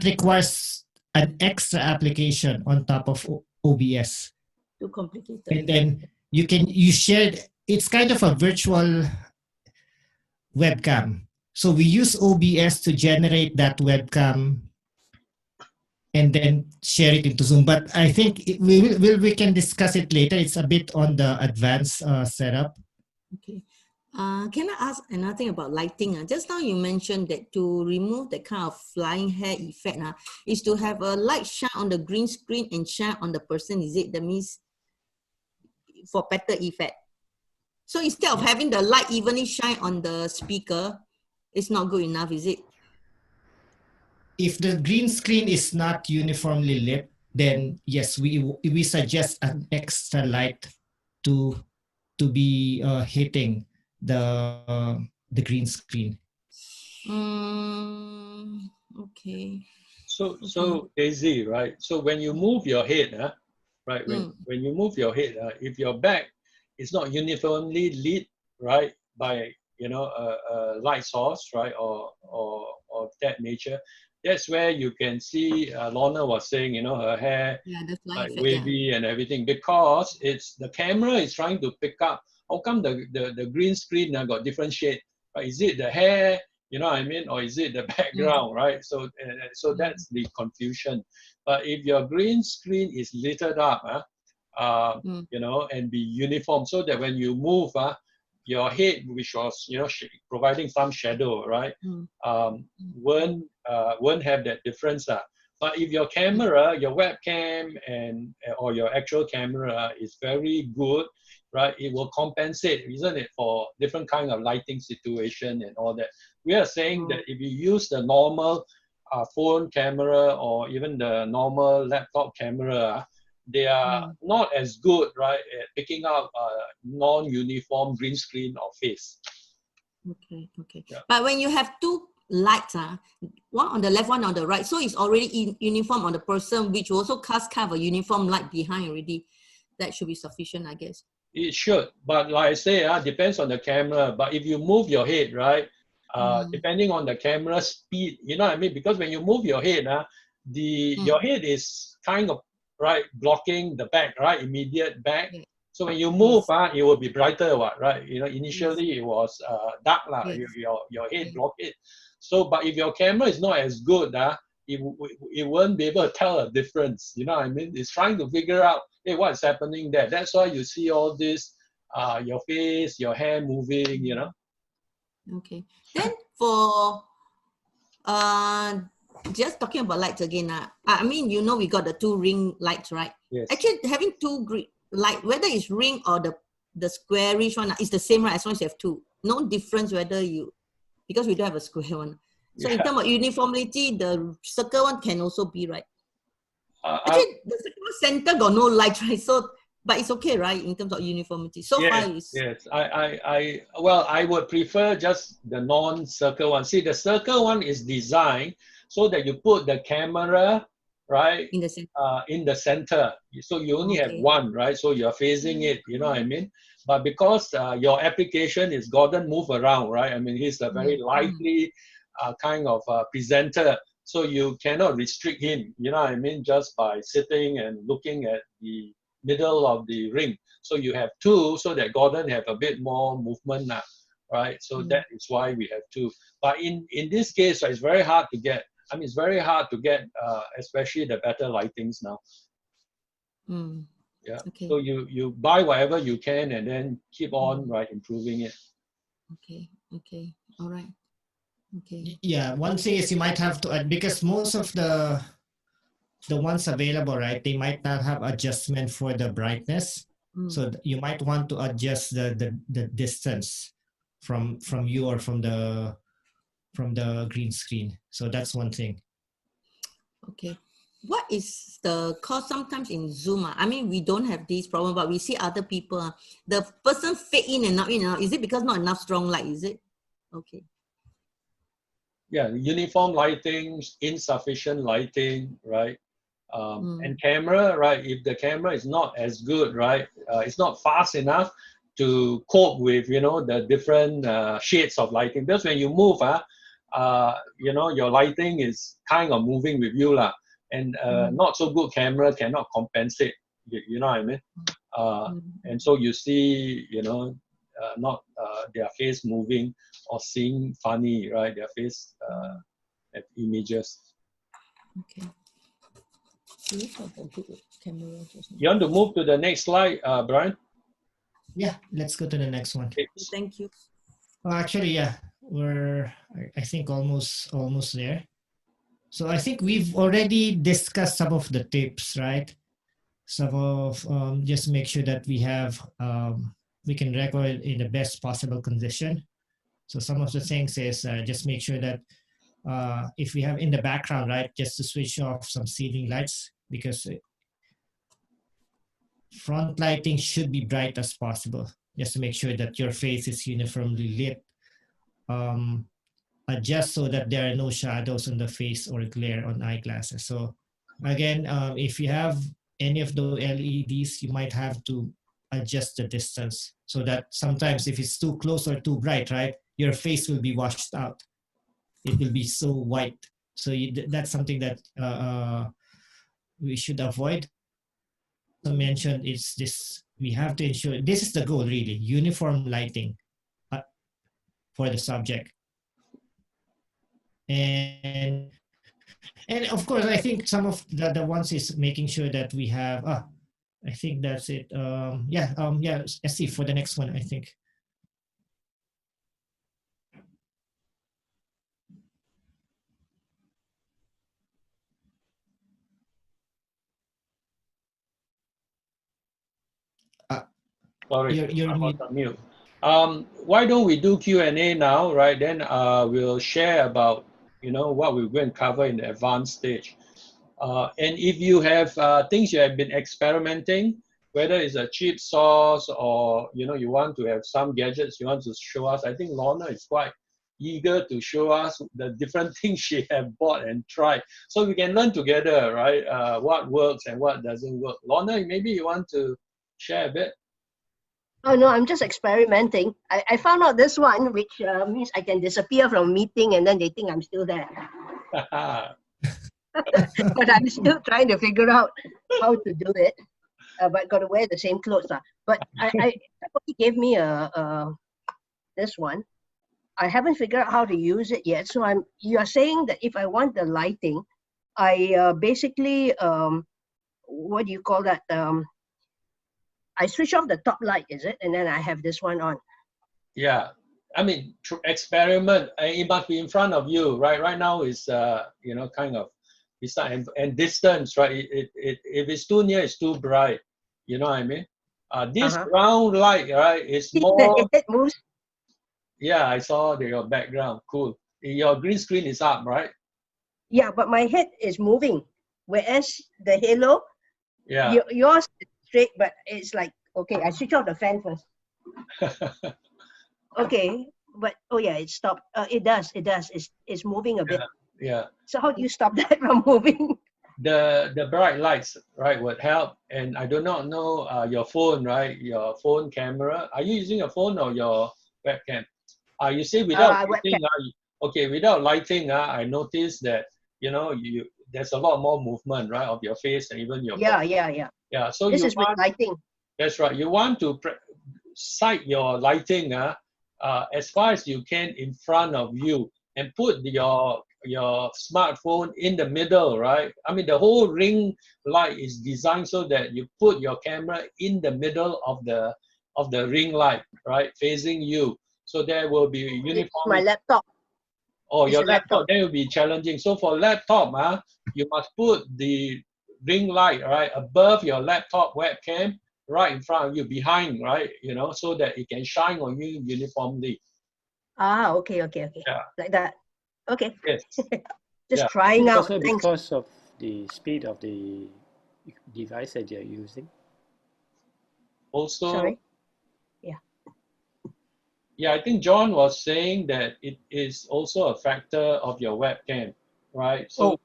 requires an extra application on top of OBS. Too complicated. And then you share, it's kind of a virtual webcam. So we use OBS to generate that webcam and then share it into Zoom. But I think we can discuss it later. It's a bit on the advanced setup. Okay. Can I ask another thing about lighting? Just now you mentioned that to remove the kind of flying hair effect is to have a light shine on the green screen and shine on the person. Is it? That means for better effect. So instead of having the light evenly shine on the speaker, it's not good enough, is it? If the green screen is not uniformly lit, then yes, we suggest an extra light to be hitting the green screen. Okay. So Daisy, right? So when you move your head, right? When you move your head, if your back is not uniformly lit, right, by a light source, right, or of that nature, that's where you can see Lorna was saying, her hair like wavy and everything, because it's the camera is trying to pick up. How come the green screen got different shade? Right? Is it the hair? You know what I mean? Or is it the background, right? So that's the confusion. But if your green screen is lit up, and be uniform, so that when you move, your head, which was providing some shadow, right, won't have that difference. But if your camera, your webcam, or your actual camera is very good, right, it will compensate, isn't it, for different kind of lighting situation and all that. We are saying that if you use the normal phone camera or even the normal laptop camera, they are not as good, right, at picking up non-uniform green screen or face. Okay. Yeah. But when you have two lights, one on the left, one on the right, so it's already uniform on the person, which also cast kind of a uniform light behind already. That should be sufficient, I guess. It should, but like I say, depends on the camera. But if you move your head, right, depending on the camera speed, you know what I mean? Because when you move your head, your head is kind of blocking the back, right, immediate back. Yeah. So when you move, it will be brighter, right? Initially it was dark, your head block it. So, but if your camera is not as good, it won't be able to tell a difference. You know what I mean? It's trying to figure out, hey, what's happening there. That's why you see all this, your face, your hair moving, Okay. Then for just talking about lights again, I mean, we got the two ring lights, right? Yes. Actually, having two light, whether it's ring or the squarish one, is the same, right? As long as you have two. No difference whether because we don't have a square one. So in terms of uniformity, the circle one can also be, right? Actually, the circle center got no light, right? So, but it's okay, right? In terms of uniformity. So far, it's... Yes. I would prefer just the non-circle one. See, the circle one is designed so that you put the camera, right, in the center. In the center. So you only have one, right? So you're facing it, you know what I mean? But because your application is Gordon move around, right? I mean, he's a very lively kind of presenter. So you cannot restrict him, you know what I mean, just by sitting and looking at the middle of the ring. So you have two, so that Gordon have a bit more movement now, right? So that is why we have two. But in this case, it's very hard to get. I mean, it's very hard to get, especially the better lightings now. Yeah. Okay. So you buy whatever you can and then keep on improving it. Okay. All right. Okay. Yeah. One thing is you might have to add, because most of the ones available, right, they might not have adjustment for the brightness. So you might want to adjust the distance from you or from the green screen. So that's one thing. Okay. What is the cause sometimes in Zoom? I mean, we don't have this problem, but we see other people. The person fade in and out, Is it because not enough strong light? Is it? Okay. Yeah, uniform lighting, insufficient lighting, right? And camera, right? If the camera is not as good, right? It's not fast enough to cope with, the different shades of lighting. Because when you move, your lighting is kind of moving with you, lah. And not so good camera cannot compensate. You know what I mean? And so you see, not their face moving or seeing funny, right? Their face at images. Okay. You want to move to the next slide, Brian? Yeah, let's go to the next one. Thank you. Well, actually, yeah, we're I think almost there. So I think we've already discussed some of the tips, right? Some of just make sure that we have we can record in the best possible condition. So some of the things is just make sure that if we have in the background, right, just to switch off some ceiling lights, because front lighting should be bright as possible, just to make sure that your face is uniformly lit. Adjust so that there are no shadows on the face or glare on eyeglasses. So again, if you have any of the LEDs, you might have to adjust the distance so that sometimes if it's too close or too bright, right, your face will be washed out. It will be so white. So that's something that we should avoid. I mentioned is this, we have to ensure, this is the goal really, uniform lighting for the subject. And of course, I think some of the ones is making sure that we have, I think that's it. Yeah, let's see for the next one, I think. Sorry, you're I was on mute. Why don't we do Q&A now, right? Then we'll share about, what we're going to cover in the advanced stage. And if you have things you have been experimenting, whether it's a cheap source or, you want to have some gadgets you want to show us, I think Lorna is quite eager to show us the different things she have bought and tried. So we can learn together, right? What works and what doesn't work. Lorna, maybe you want to share a bit? Oh no, I'm just experimenting. I found out this one, which means I can disappear from a meeting and then they think I'm still there. But I'm still trying to figure out how to do it. But got to wear the same clothes. But somebody gave me this one. I haven't figured out how to use it yet. So you are saying that if I want the lighting, I basically what do you call that? I switch off the top light, is it? And then I have this one on. Yeah. I mean, experiment. It must be in front of you, right? Right now is, kind of, it's not, and distance, right? If it's too near, it's too bright. You know what I mean? This ground light, right, is more. It moves. Yeah, I saw your background. Cool. Your green screen is up, right? Yeah, but my head is moving. Whereas the halo, yeah, yours is straight, but it's like, okay, I switch off the fan first. Okay, but oh yeah, it stopped. It does. It's moving a bit. Yeah. So how do you stop that from moving? The bright lights, right, would help. And I do not know your phone, right? Your phone camera. Are you using your phone or your webcam? You say without lighting. Okay, without lighting, I noticed that there's a lot more movement, right, of your face and even your body. Yeah. So this is with lighting. That's right. You want to sight your lighting as far as you can in front of you and put your smartphone in the middle, right? I mean, the whole ring light is designed so that you put your camera in the middle of the ring light, right, facing you. So there will be uniform. It's my laptop. Oh, your laptop, that will be challenging. So for laptop, you must put the ring light, right, above your laptop webcam, right in front of you, behind, right, so that it can shine on you uniformly. Ah, okay. Yeah. Like that. Okay. Yes. Just Yeah. trying It's out. also Thanks. because of the speed of the device that you're using. Also, Sorry. yeah, I think John was saying that it is also a factor of your webcam, right? So,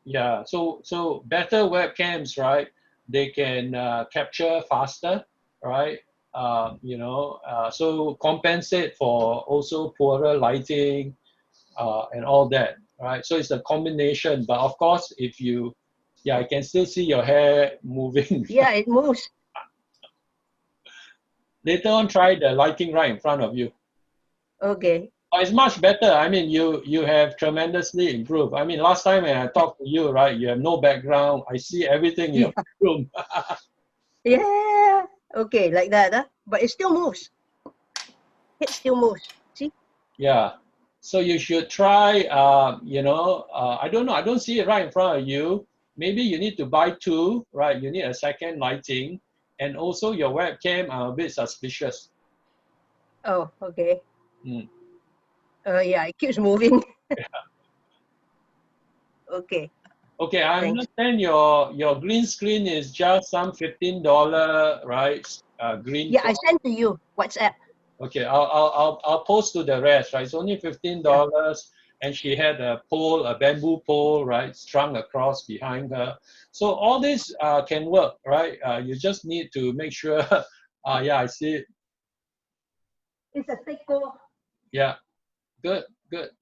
yeah, so better webcams, right? They can capture faster, right? So compensate for also poorer lighting and all that, right? So it's a combination. But of course, I can still see your hair moving. Yeah, it moves. Later on, try the lighting right in front of you. Okay. Oh, it's much better. I mean, you have tremendously improved. I mean, last time when I talked to you, right, you have no background. I see everything in your room. Yeah. Okay, like that. But it still moves. It still moves. See? Yeah. So you should try, I don't know. I don't see it right in front of you. Maybe you need to buy two, right? You need a second lighting. And also your webcam are a bit suspicious. Oh, okay. Mm. Yeah, it keeps moving. Okay. Okay, I Thanks. understand your green screen is just some $15, right? Green. Yeah, I sent to you WhatsApp. Okay, I'll post to the rest, right? It's only $15, and she had a bamboo pole, right, strung across behind her. So all this can work, right? You just need to make sure. Yeah, I see it. It's a thick pole. Yeah, good.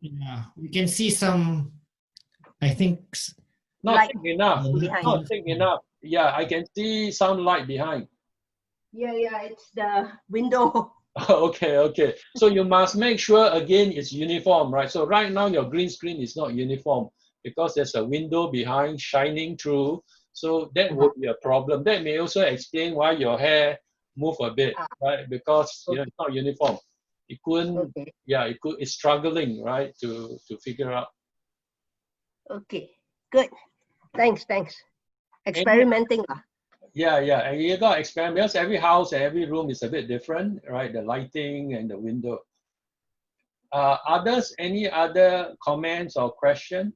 Yeah, we can see some, I think, Not Light thick enough. behind. Not thick enough. Yeah, I can see some light behind. Yeah, it's the window. Okay. So you must make sure again it's uniform, right? So right now your green screen is not uniform because there's a window behind shining through. So that would be a problem. That may also explain why your hair move a bit, right? Because it's not uniform. It couldn't. Okay. Yeah, it's struggling, right, to figure out. Okay. Good. Thanks. Experimenting. Yeah, and you got to experiment because every house and every room is a bit different, right? The lighting and the window. Any other comments or question?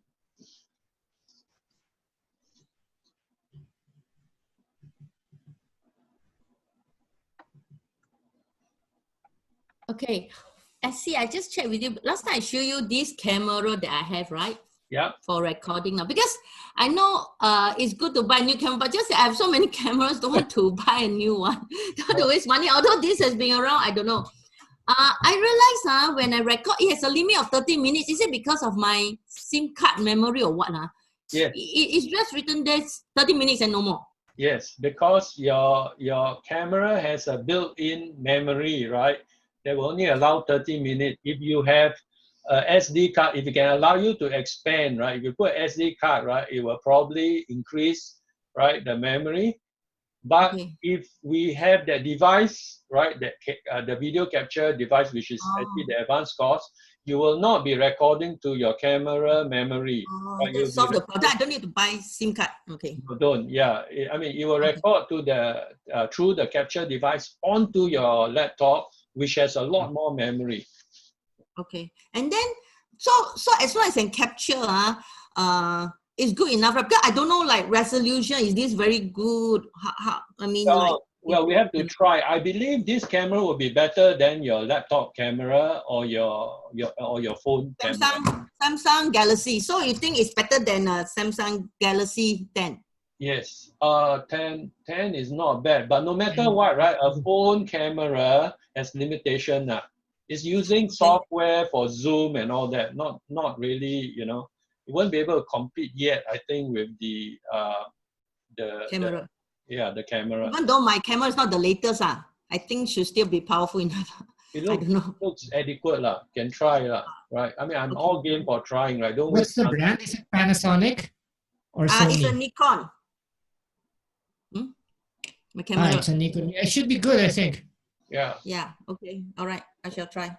Okay. I just checked with you. Last time I showed you this camera that I have, right? Yeah. For recording now. Because I know it's good to buy a new camera, but just I have so many cameras, don't want to buy a new one. Don't want to waste money. Although this has been around, I don't know. I realized when I record, it has a limit of 30 minutes. Is it because of my SIM card memory or what? Yes. It's just written there 30 minutes and no more. Yes, because your camera has a built-in memory, right? That will only allow 30 minutes. If you have a SD card, if it can allow you to expand, right? If you put SD card, right, it will probably increase, right, the memory. But if we have that device, right, that the video capture device, which is actually the advanced course, you will not be recording to your camera memory. Right? That solve the problem. I don't need to buy SIM card. Okay. You don't. Yeah. I mean, you will record to the through the capture device onto your laptop, which has a lot more memory. Okay. And then, so as long as I can capture, it's good enough. Because I don't know, like resolution. Is this very good? Well, we have to try. I believe this camera will be better than your laptop camera or your phone camera. Samsung Galaxy. So you think it's better than Samsung Galaxy 10? Yes. 10 is not bad, but no matter what, right? A phone camera has limitation. It's using software for zoom and all that. Not really, you won't be able to compete yet, I think, with the camera. The camera. Even though my camera is not the latest, I think should still be powerful enough. I don't know. Looks adequate, can try, right? I mean, I'm all game for trying, right? What's the brand? Is it Panasonic or Sony? It's a Nikon. My camera. It's a Nikon. It should be good, I think. Yeah. Yeah. Okay. All right. I shall try.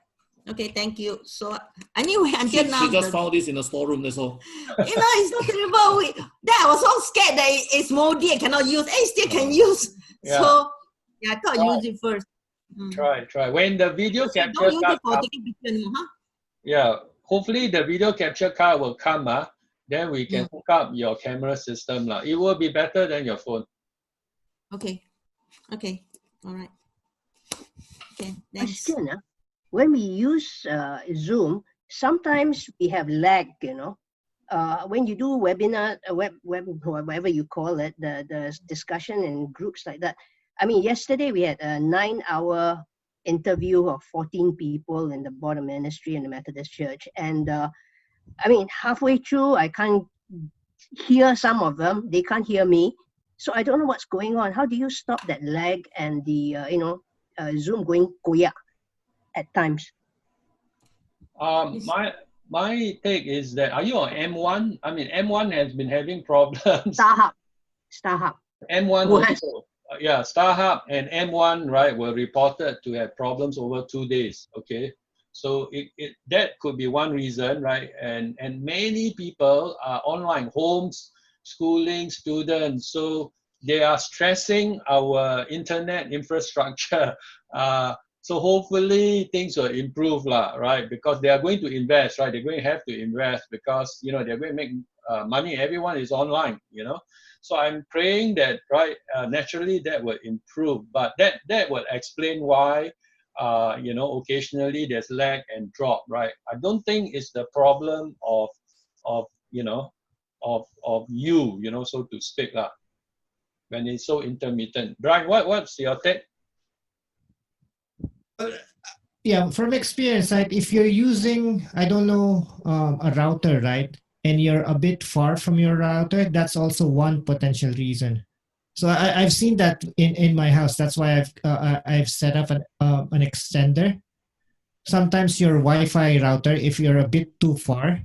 Okay. Thank you. So anyway, until now, she just found this in the storeroom. That's all. It's not terrible. Then I was so scared that it's moldy. I cannot use. Still can use. Yeah. So I thought use it first. Try. When the video capture don't use it for taking picture anymore, huh? Yeah, hopefully the video capture card will come. Then we can hook up your camera system. It will be better than your phone. Okay. Okay. All right. Okay. Thanks. Question, when we use Zoom, sometimes we have lag, when you do webinar, web, whatever you call it, the discussion in groups like that. I mean, yesterday we had a 9-hour interview of 14 people in the Board of Ministry in the Methodist Church. And I mean, halfway through, I can't hear some of them. They can't hear me. So I don't know what's going on. How do you stop that lag and the, Zoom going koyak at times? My take is that, are you on M1? I mean, M1 has been having problems. Starhub. M1 also. Yeah, Starhub and M1, right, were reported to have problems over 2 days. Okay, so that could be one reason, right? And many people are online, homes, schooling, students, so they are stressing our internet infrastructure. So hopefully things will improve, right? Because they are going to invest, right? They're going to have to invest because, they're going to make money. Everyone is online, So I'm praying that, right, naturally that will improve. But that will explain why, occasionally there's lag and drop, right? I don't think it's the problem of you, so to speak, when it's so intermittent. Brian, what's your take? Yeah, from experience, right? If you're using, I don't know, a router, right, and you're a bit far from your router, that's also one potential reason. So I've seen that in my house. That's why I've set up an extender. Sometimes your Wi-Fi router, if you're a bit too far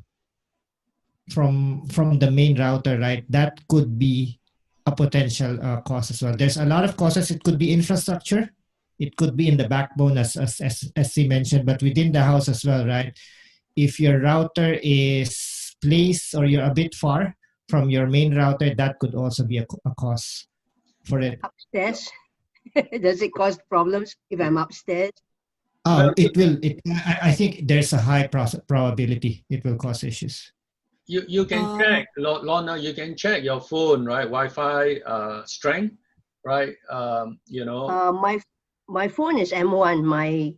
from the main router, right, that could be a potential cause as well. There's a lot of causes. It could be infrastructure. It could be in the backbone, as he mentioned, but within the house as well, right? If your router is placed or you're a bit far from your main router, that could also be a cause for it. Upstairs, does it cause problems if I'm upstairs? It will. I think there's a high probability it will cause issues. You can check, Lorna, you can check your phone, right? Wi-Fi strength, right? My phone is M1. My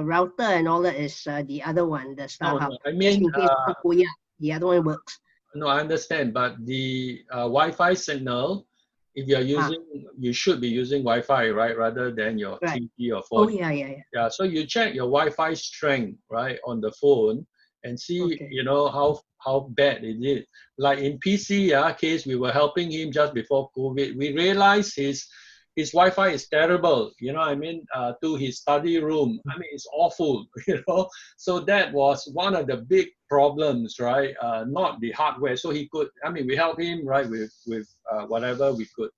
router and all that is the other one, the Starhub. No, I mean, the other one works. No, I understand, but the Wi-Fi signal, if you're using, you should be using Wi-Fi, right, rather than your TV or phone. Oh, yeah. Yeah, so you check your Wi-Fi strength, right, on the phone and see, how bad it is. Like in PC case, we were helping him just before COVID. We realized his Wi-Fi is terrible, to his study room. I mean, it's awful, So that was one of the big problems, right? Not the hardware. So we helped him, right, with whatever we could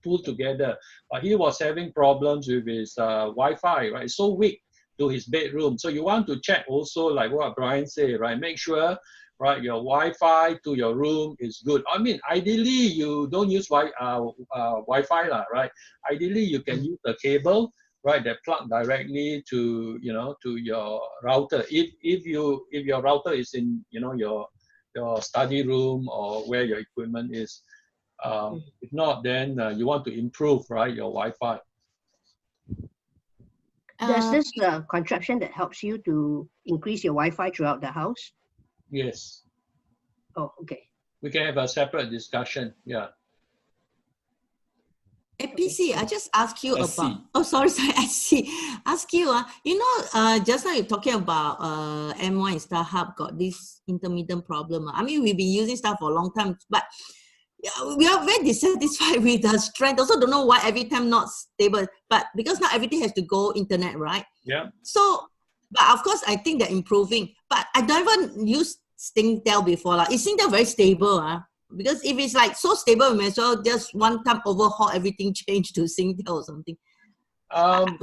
pull together. But he was having problems with his Wi-Fi, right? It's so weak to his bedroom. So you want to check also, like what Brian said, right? Make sure, right, your Wi-Fi to your room is good. I mean, ideally, you don't use Wi-Fi, right? Ideally, you can use the cable, right, that plug directly to, to your router. If your router is in, your study room or where your equipment is. If not, then you want to improve, right, your Wi-Fi. There's this contraption that helps you to increase your Wi-Fi throughout the house? Yes. Oh, okay. We can have a separate discussion. Yeah. PC, I just ask you about. Oh, sorry, SC. Ask you. Just now you're talking about M1 and Starhub got this intermittent problem. I mean, we've been using stuff for a long time, but we are very dissatisfied with the strength. Also, don't know why every time not stable. But because now everything has to go internet, right? Yeah. So, but of course, I think they're improving. But I never used Singtel before. Is Singtel very stable? Because if it's like so stable, we may as well just one time overhaul everything, change to Singtel or something.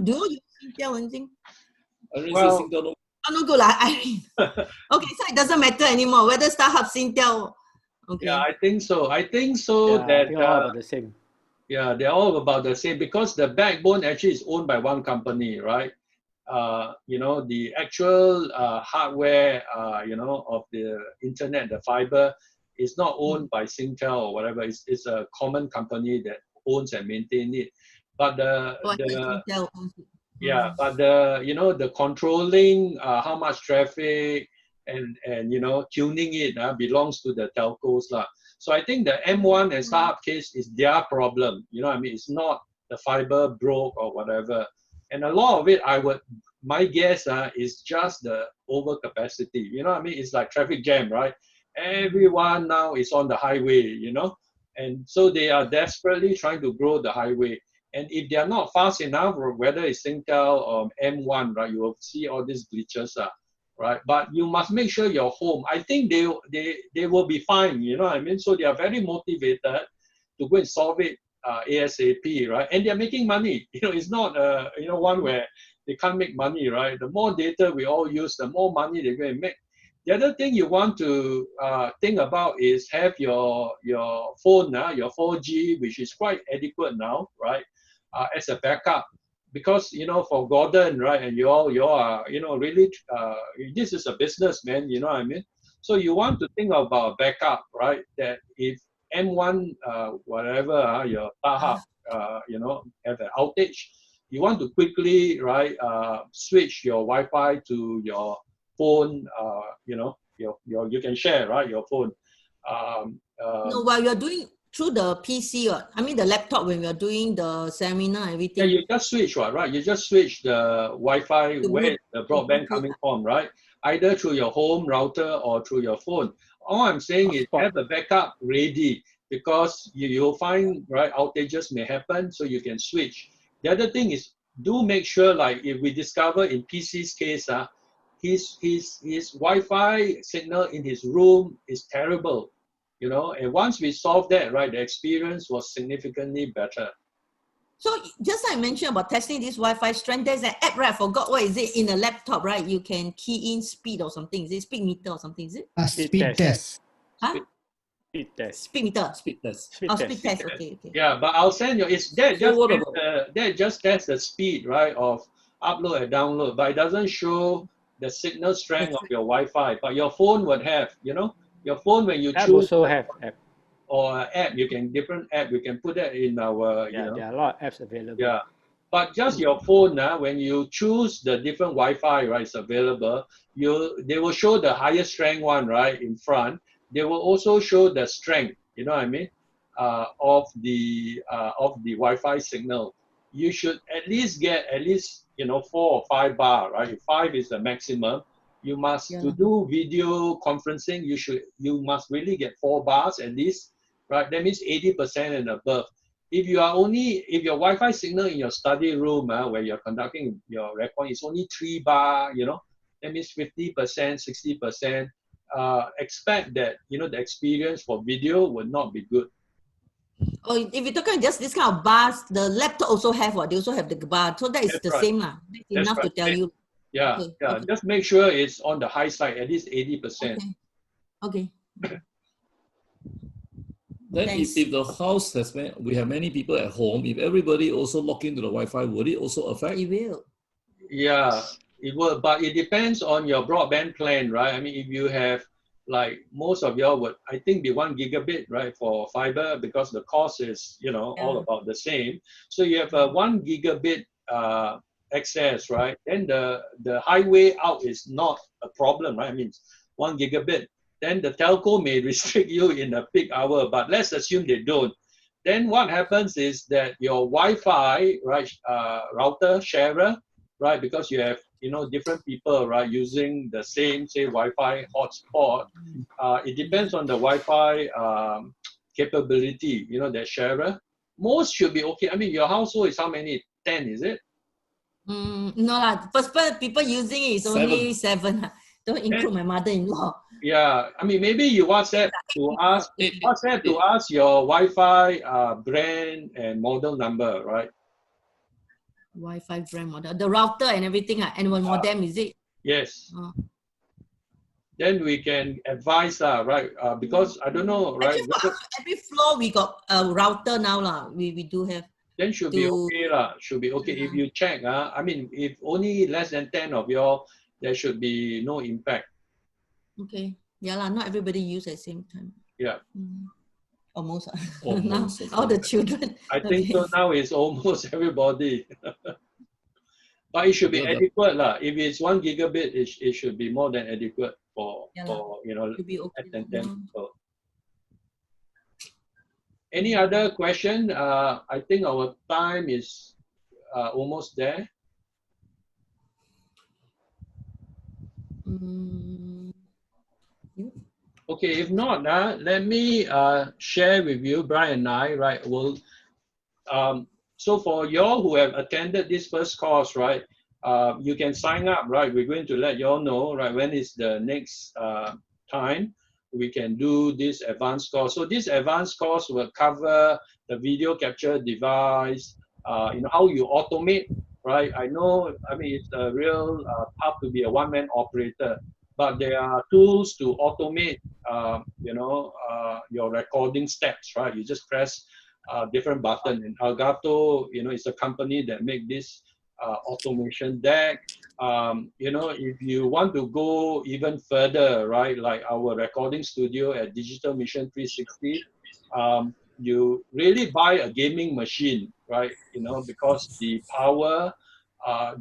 Do you use Singtel or anything? Well, no good. Okay, so it doesn't matter anymore whether Starhub, Singtel. Okay. Yeah, I think so. Yeah, That they're all about the same. Yeah, they're all about the same because the backbone actually is owned by one company, right? you know, the actual hardware, you know, of the internet, the fiber, is not owned by Singtel or whatever. It's a common company that owns and maintains it. But but the, you know, the controlling how much traffic and you know, tuning it belongs to the telcos lah. So I think the M1 and startup case is their problem. You know what I mean? It's not the fiber broke or whatever. And a lot of it, my guess is just the overcapacity. You know what I mean? It's like traffic jam, right? Everyone now is on the highway, you know? And so they are desperately trying to grow the highway. And if they are not fast enough, or whether it's Singtel or M1, right, you will see all these glitches, right? But you must make sure you're home. I think they will be fine, you know what I mean? So they are very motivated to go and solve it ASAP, right? And they're making money. You know, it's not you know, one where they can't make money, right? The more data we all use, the more money they're going to make. The other thing you want to think about is have your phone, your 4G, which is quite adequate now, right? As a backup, because you know, for Gordon, right, and you all are, you know, really this is a business, man, you know what I mean? So you want to think about backup, right? That if M1 whatever your StarHub you know, have an outage, you want to quickly, right, switch your Wi-Fi to your phone, you know, you can share, right, your phone. No, while you're doing through the PC, I mean the laptop, when we're doing the seminar, everything. Yeah, you just switch, right? You just switch the Wi-Fi where the broadband coming from, right? Either through your home router or through your phone. All I'm saying is have a backup ready, because you'll find, right, outages may happen, so you can switch. The other thing is, do make sure, like if we discover in PC's case, his Wi-Fi signal in his room is terrible. You know, and once we solved that, right, the experience was significantly better. So just like I mentioned about testing this Wi-Fi strength, there's an app, right? I forgot what is it in a laptop, right? You can key in speed or something. Is it speed meter or something? Is it? Speed test. Huh? Speed test. Speed meter. Speed test. Speed Oh, test. speed test. Okay. Yeah, but I'll send you. It's that So just tests the speed, right, of upload and download, but it doesn't show the signal strength of your Wi-Fi. But your phone would have, you know, your phone when you App choose also have app. or app, you can different app. We can put that in our, Yeah, you know. there are a lot of apps available. Yeah, but just your phone when you choose the different Wi-Fi, right, is available. They will show the highest strength one, right, in front. They will also show the strength, you know what I mean, of the Wi-Fi signal. You should at least get you know, 4 or 5 bar, right? If 5 is the maximum, you must to do video conferencing. You must really get 4 bars at least, right? That means 80% and above. If your Wi-Fi signal in your study room where you're conducting your recording is only 3 bar, you know, that means 50%, 60%. Expect that, you know, the experience for video will not be good. Oh, if you're talking just this kind of bars, the laptop also have what? They also have the bar, so that is the same lah. That's enough to tell you. Yeah, okay. Just make sure it's on the high side, at least 80%. Okay. Then if the house we have many people at home, if everybody also log into the Wi-Fi, would it also affect? It will. Yeah, it will, but it depends on your broadband plan, right? I mean, if you have, like most of y'all would, I think, be 1 gigabit, right, for fiber, because the cost is, you know, all about the same. So you have a 1 gigabit access, right? Then the highway out is not a problem, right? I mean, 1 gigabit. Then the telco may restrict you in a peak hour, but let's assume they don't. Then what happens is that your Wi-Fi, right, router sharer, right, because you have, you know, different people, right, using the same, say, Wi-Fi hotspot. It depends on the Wi-Fi capability, you know, the sharer. Most should be okay. I mean, your household is how many? 10, is it? No lah. First people using it is only 7. Don't include my mother-in-law. Yeah, I mean, maybe you WhatsApp to ask your Wi-Fi brand and model number, right? Wi-Fi brand model, the router and everything, and one modem, is it? Yes. Then we can advise, right? Because I don't know, right? Actually, every floor we got a router now, lah. We do have. Then should be okay lah. Should be okay. If you check, I mean, if only less than 10 of y'all, there should be no impact. Okay. Yeah lah. Not everybody use at the same time. Yeah. Almost. Now, Almost, okay. all the children. I think so now it's almost everybody. But it should be adequate lah. If it's 1 gigabit, it should be more than adequate for you know, Should be okay. less than 10 people. Any other question? I think our time is almost there. Okay, if not, let me share with you, Brian and I, right? We'll, so for y'all who have attended this first course, right, you can sign up, right? We're going to let y'all know, right, when is the next time we can do this advanced course. So this advanced course will cover the video capture device, you know, how you automate, right? I know, I mean, it's a real tough to be a one-man operator, but there are tools to automate, you know, your recording steps, right? You just press different button. And Elgato, you know, it's a company that make this automation deck. You know, if you want to go even further, right, like our recording studio at Digital Mission 360, you really buy a gaming machine, right? You know, because the power,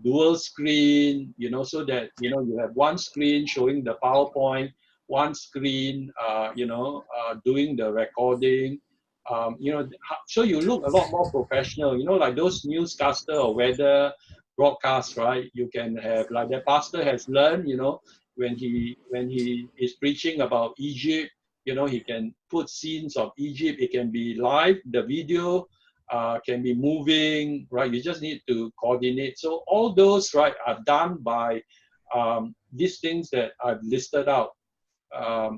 dual screen, you know, so that, you know, you have one screen showing the PowerPoint, one screen, you know, doing the recording, you know, so you look a lot more professional, you know, like those newscaster or weather broadcast, right? You can have, like the pastor has learned, you know, when he is preaching about Egypt, you know, he can put scenes of Egypt. It can be live, the video can be moving, right? You just need to coordinate. So all those, right, are done by these things that I've listed out,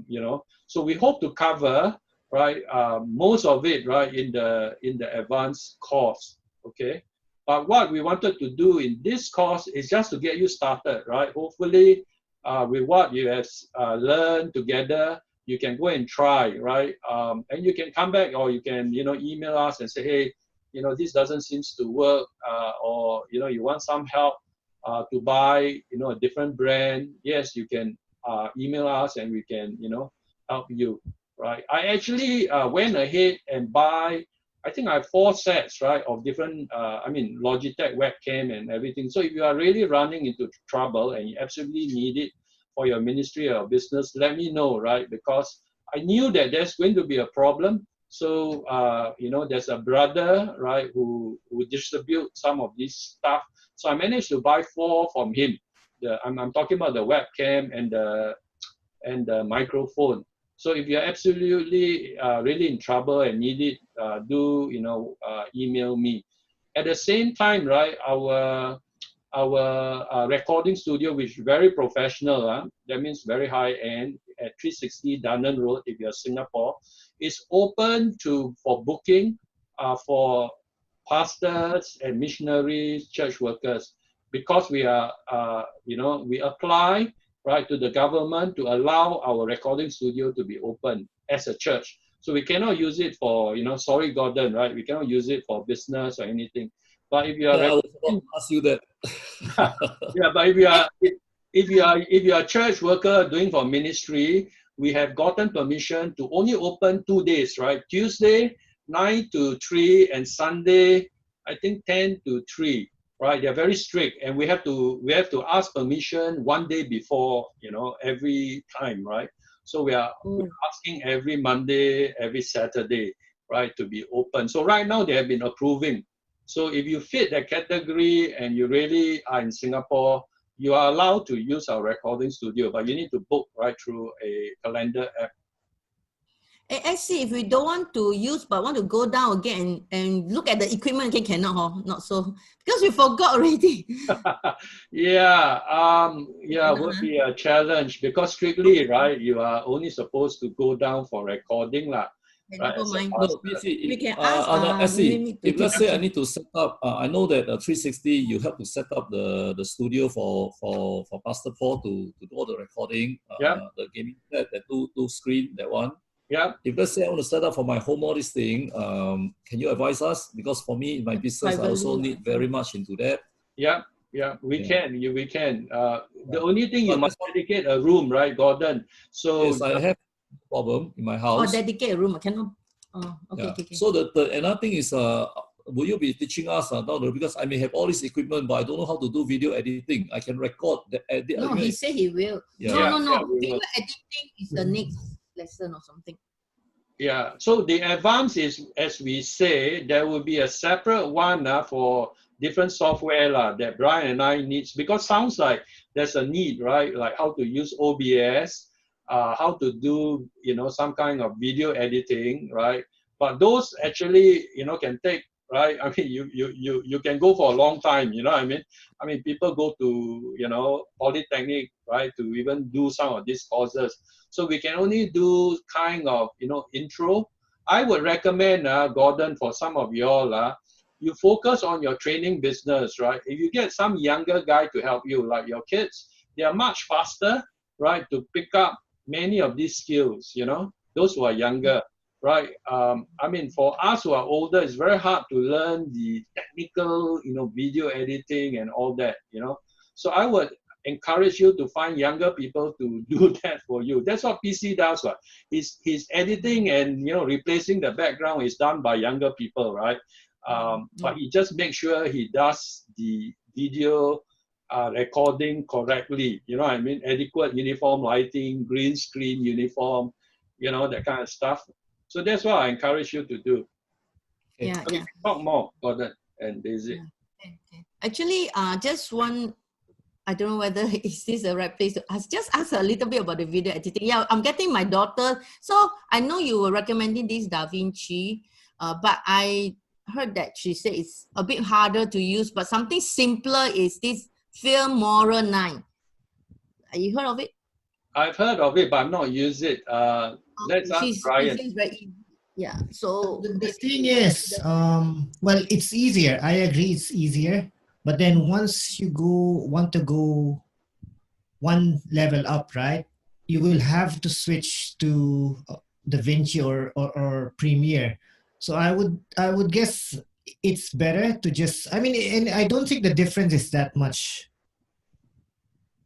you know. So we hope to cover, right, most of it, right, in the advanced course, okay? But what we wanted to do in this course is just to get you started, right? Hopefully, with what you have learned together, you can go and try, right? And you can come back, or you can, you know, email us and say, hey, you know, this doesn't seem to work, or, you know, you want some help to buy, you know, a different brand. Yes, you can email us and we can, you know, help you, right? I actually went ahead and buy, I think I have 4 sets, right, of different, I mean, Logitech webcam and everything. So if you are really running into trouble and you absolutely need it for your ministry or business, let me know, right? Because I knew that there's going to be a problem. So, you know, there's a brother, right, who distribute some of this stuff. So I managed to buy 4 from him. I'm talking about the webcam and the microphone. So if you're absolutely really in trouble and need it, do, you know, email me. At the same time, right, our recording studio, which is very professional, that means very high end, at 360 Dunnan Road, if you're Singapore, is open for booking for pastors and missionaries, church workers, because we are, you know, we apply, right, to the government to allow our recording studio to be open as a church. So we cannot use it for, you know, sorry, Gordon, right? We cannot use it for business or anything. But if you are, I was about to ask you that. yeah, but if you are a church worker doing for ministry, we have gotten permission to only open 2 days, right? Tuesday 9 to 3 and Sunday, I think 10 to 3. Right, they're very strict, and we have to ask permission 1 day before, you know, every time, right? So we're asking every Monday, every Saturday, right, to be open. So right now they have been approving. So if you fit that category and you really are in Singapore, you are allowed to use our recording studio, but you need to book right through a calendar app. I see. If we don't want to use but want to go down again and look at the equipment again, cannot, not so, because we forgot already. Yeah, would be a challenge, because strictly, right, you are only supposed to go down for recording lah. Right, Never mind. No, we can ask, if let's say I need to set up, I know that 360, you have to set up the studio for Pastor Paul to do all the recording, Yeah. the gaming set, that two screen, that one. Yeah. If let's say I want to set up for my home all this thing, can you advise us? Because for me, in my business, I also Privately. need very much into that. Yeah, we Yeah. can. We can. The only thing you But must that's dedicate a room, right, Gordon? So Yes, I have a problem in my Or house. dedicate a room. I cannot. Oh, okay, Yeah. okay, okay. So another thing is, will you be teaching us down the road? Because I may have all this equipment, but I don't know how to do video editing. I can record the edit. No, he said he will. Yeah. No, no, Yeah, no. we Video will. editing is the next lesson or something. Yeah, so the advance is, as we say, there will be a separate one for different software that Brian and I needs, because sounds like there's a need, right? Like how to use OBS, how to do, some kind of video editing, right? But those actually, can take, right? I mean, you can go for a long time, you know what I mean? I mean, people go to, polytechnic, right, to even do some of these courses. So we can only do kind of, intro. I would recommend, Gordon, for some of y'all, you focus on your training business, right? If you get some younger guy to help you, like your kids, they are much faster, right, to pick up many of these skills, those who are younger, right? I mean, for us who are older, it's very hard to learn the technical, video editing and all that, So I would encourage you to find younger people to do that for you. That's what PC does. Right? His editing and replacing the background is done by younger people, right? But he just makes sure he does the video recording correctly. You know what I mean? Adequate uniform lighting, green screen uniform, that kind of stuff. So that's what I encourage you to do. Yeah, yeah. Talk more, Gordon and Daisy. Yeah. Okay. Actually, just one. I don't know whether is this the right place to ask. Just ask a little bit about the video editing. Yeah, I'm getting my daughter. So I know you were recommending this DaVinci, but I heard that she said it's a bit harder to use, but something simpler is this Filmora 9. Have you heard of it? I've heard of it, but I've not used it. Let's ask Brian. She's very easy. Yeah. So The thing is, well, it's easier. I agree, it's easier. But then once you want to go one level up, right, you will have to switch to DaVinci or Premiere. So I would guess it's better to just, I mean, and I don't think the difference is that much.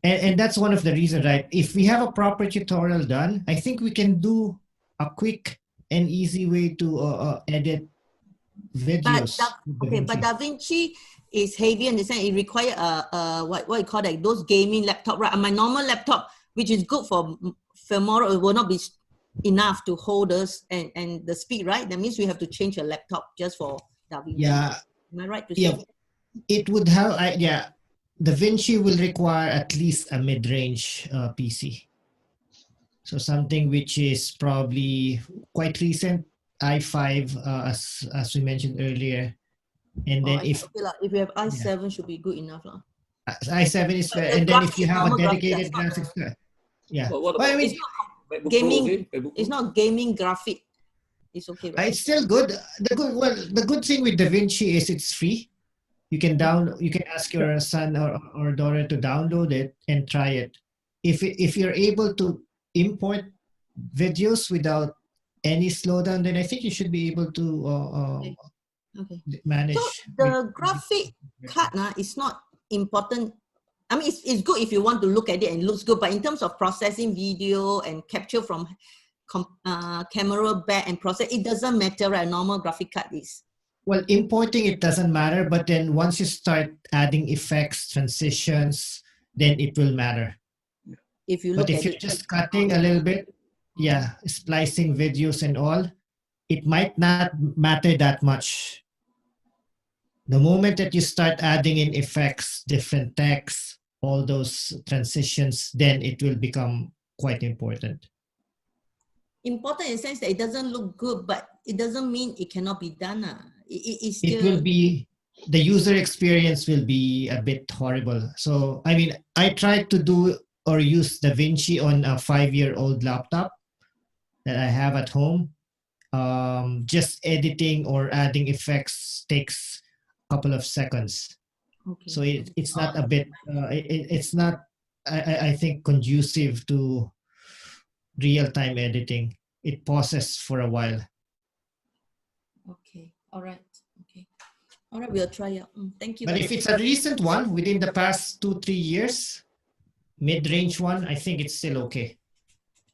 And that's one of the reasons, right? If we have a proper tutorial done, I think we can do a quick and easy way to edit videos. But DaVinci is heavy in the sense it requires what you call that, those gaming laptop, right? My normal laptop, which is good for Filmora, it will not be enough to hold us and the speed, right? That means we have to change a laptop just for DaVinci. Yeah. Am I right to say? Yeah, it would have, DaVinci will require at least a mid-range PC. So something which is probably quite recent, i5, as we mentioned earlier. And then if you have i7, should be good enough. i7 is fair, and then if you have a dedicated graphics card. Yeah. But what about, I mean, gaming, it's not gaming graphic. It's okay, right? It's still good. The good thing with DaVinci is it's free. You can ask your son or daughter to download it and try it. If you're able to import videos without any slowdown, then I think you should be able to manage. So the graphic card is not important. I mean, it's good if you want to look at it and it looks good, but in terms of processing video and capture from camera back and process, it doesn't matter, right? Normal graphic card is. Well, importing it doesn't matter, but then once you start adding effects, transitions, then it will matter. If you look but if you're just cutting a little bit, splicing videos and all, it might not matter that much. The moment that you start adding in effects, different text, all those transitions, then it will become quite important. Important in the sense that it doesn't look good, but it doesn't mean it cannot be done. It will be, the user experience will be a bit horrible. So, I mean, I tried to do or use DaVinci on a 5-year-old laptop that I have at home. Just editing or adding effects takes a couple of seconds. Okay. So it's not a bit, it's not, I think, conducive to real-time editing. it pauses for a while. Okay. All right. Okay. All right. We'll try it. Thank you. But if it's a recent one within the past 2-3 years, mid-range one, I think it's still okay.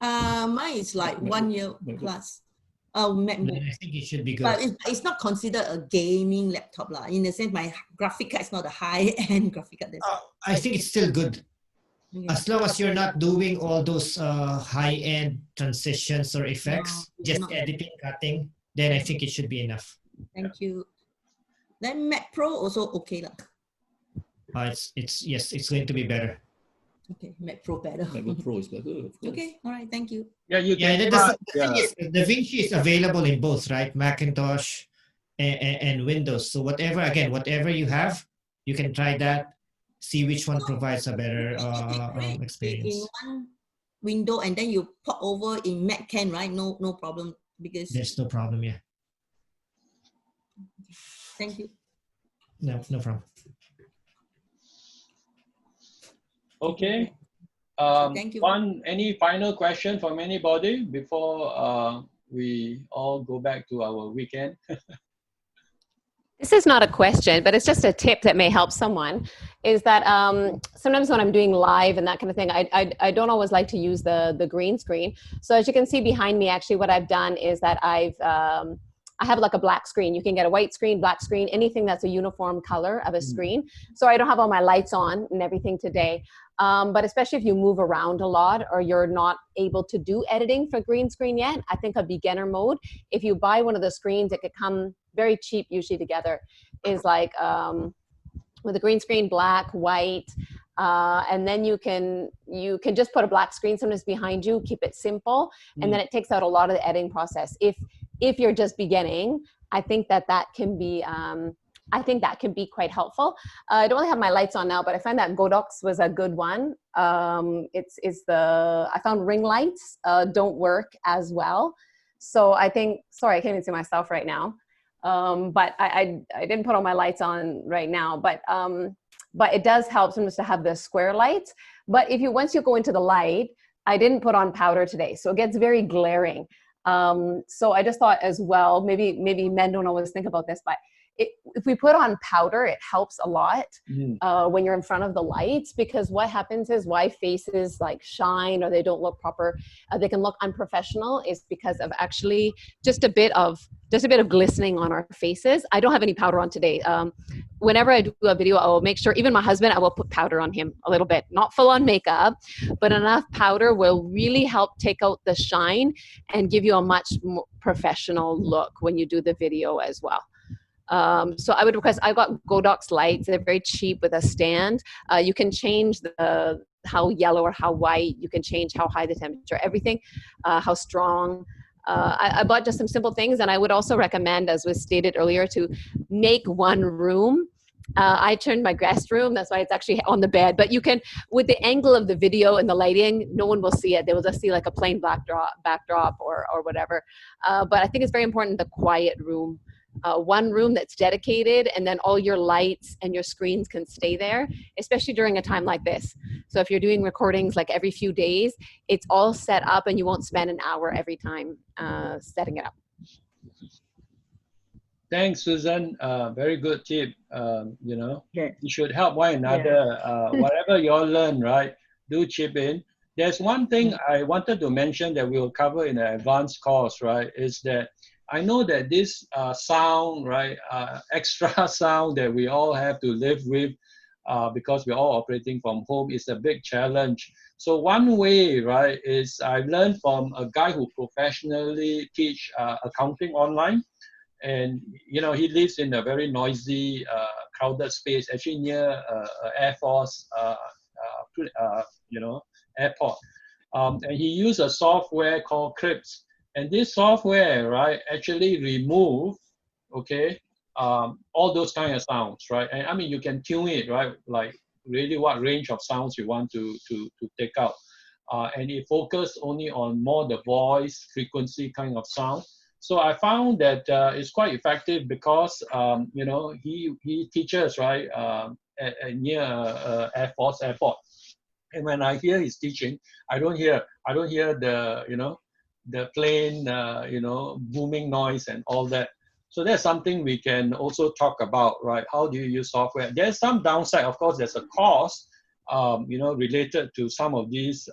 Mine is like 1 year plus. Oh, Then MacBook. I think it should be good. But it's not considered a gaming laptop lah. In a sense, my graphic card is not a high-end graphic card. I think it's still good. Okay. As long as you're not doing all those high-end transitions or effects, just editing, cutting, then I think it should be enough. Thank you. Then Mac Pro also okay lah. Yes, it's going to be better. Okay, Mac Pro better. Mac Pro is better. Okay, all right, thank you. Yeah, you Yeah, can. the Vinci is available in both, right? Macintosh and Windows. So whatever you have, you can try that. See which one provides a better experience. In one window and then you pop over in Mac can, right? No problem because there's no problem. Yeah. Thank you. No problem. Okay. Thank you. Any final question from anybody before we all go back to our weekend? This is not a question, but it's just a tip that may help someone, is that sometimes when I'm doing live and that kind of thing, I don't always like to use the green screen. So as you can see behind me, actually what I've done is that I have like a black screen. You can get a white screen, black screen, anything that's a uniform color of a screen. So I don't have all my lights on and everything today. But especially if you move around a lot or you're not able to do editing for green screen yet, I think a beginner mode, if you buy one of the screens, it could come very cheap usually together, is like with a green screen, black, white, and then you can just put a black screen sometimes behind you, keep it simple, and then it takes out a lot of the editing process. If you're just beginning, I think that can be quite helpful. I don't really have my lights on now, but I find that Godox was a good one. I found ring lights don't work as well. So I think, sorry, I can't even see myself right now. But I didn't put all my lights on right now, but it does help sometimes to have the square lights. But once you go into the light, I didn't put on powder today, so it gets very glaring. So I just thought as well, maybe men don't always think about this, but if we put on powder, it helps a lot when you're in front of the lights, because what happens is why faces like shine or they don't look proper, they can look unprofessional, is because of actually just a bit of glistening on our faces. I don't have any powder on today. Whenever I do a video, I will make sure, even my husband, I will put powder on him a little bit, not full on makeup, but enough powder will really help take out the shine and give you a much more professional look when you do the video as well. So I would request, I've got Godox lights. They're very cheap with a stand. You can change how yellow or how white. You can change how high the temperature, everything, how strong. I bought just some simple things, and I would also recommend, as was stated earlier, to make one room. I turned my guest room, that's why it's actually on the bed, but you can, with the angle of the video and the lighting, no one will see it. They will just see like a plain backdrop or whatever. But I think it's very important, the quiet room. One room that's dedicated, and then all your lights and your screens can stay there, especially during a time like this. So if you're doing recordings like every few days, it's all set up and you won't spend an hour every time setting it up. Thanks, Susan. Very good tip. You should help one another. Whatever you all learn, right? Do chip in. There's one thing I wanted to mention that we'll cover in the advanced course, right? Is that I know that this sound, right, extra sound that we all have to live with because we're all operating from home is a big challenge. So one way, right, is I learned from a guy who professionally teach accounting online. And, he lives in a very noisy, crowded space, actually near Air Force, airport. And he used a software called Crips. And this software, right, actually remove, all those kind of sounds, right? And I mean, you can tune it, right? Like really what range of sounds you want to take out. And it focused only on more the voice frequency kind of sound. So I found that it's quite effective because, he teaches, right, near Air Force Airport. And when I hear his teaching, I don't hear the, the plane, booming noise and all that. So that's something we can also talk about, right? How do you use software? There's some downside, of course. There's a cost, related to some of these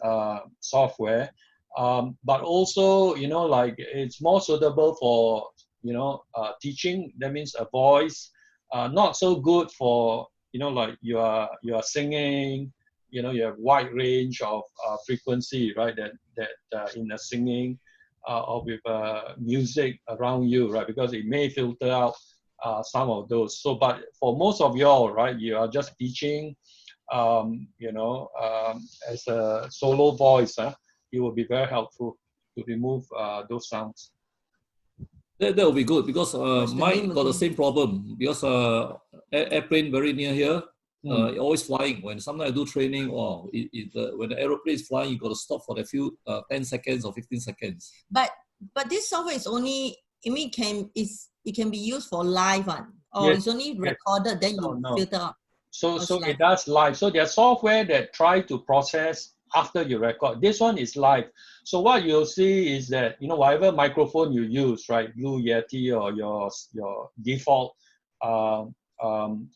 software, but also, like it's more suitable for, teaching. That means a voice, not so good for, like you are singing. You have wide range of frequency, right? That in the singing. Or with music around you, right? Because it may filter out some of those. So, but for most of y'all, right, you are just teaching, as a solo voice, it will be very helpful to remove those sounds. That will be good because What's the mine name got the again? same problem because airplane very near here. Always flying. When sometimes I do training, when the aeroplane is flying, you got to stop for a few 10 seconds or 15 seconds. But this software is only, it can be used for live one, or Yes, it's only recorded, then you No. filter out. So live. it does live. So there's software that try to process after you record. This one is live. So what you'll see is that, whatever microphone you use, right, Blue Yeti or your default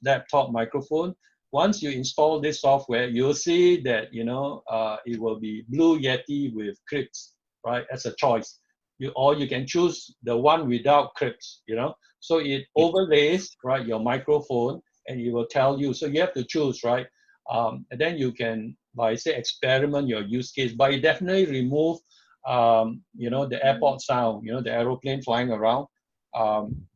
laptop microphone, once you install this software, you'll see that, it will be Blue Yeti with clips, right, as a choice. Or you can choose the one without clips, So it overlays, right, your microphone, and it will tell you. So you have to choose, right? And then you can, experiment your use case. But it definitely remove, the airport sound, the aeroplane flying around.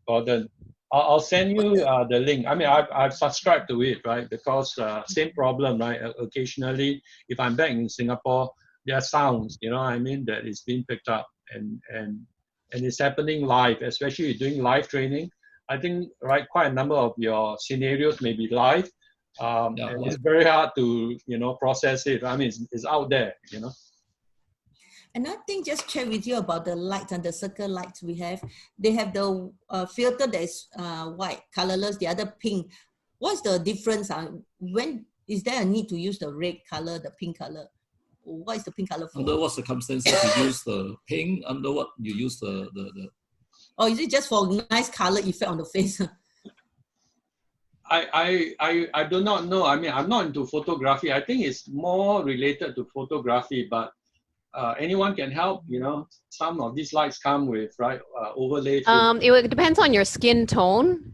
Gordon, I'll send you the link. I mean, I've subscribed to it, right? Because same problem, right? Occasionally, if I'm back in Singapore, there are sounds, that is being picked up, and it's happening live, especially doing live training. I think, right, quite a number of your scenarios may be live. And it's very hard to, process it. I mean, it's out there, Another thing, just check with you about the lights and the circle lights we have. They have the filter that is white, colorless, the other pink. What's the difference? When is there a need to use the red color, the pink color? What is the pink color for? Under what circumstances you use the pink? Under what you use the Or is it just for nice color effect on the face? I do not know. I mean, I'm not into photography. I think it's more related to photography, but anyone can help. Some of these lights come with, right, overlay. It depends on your skin tone.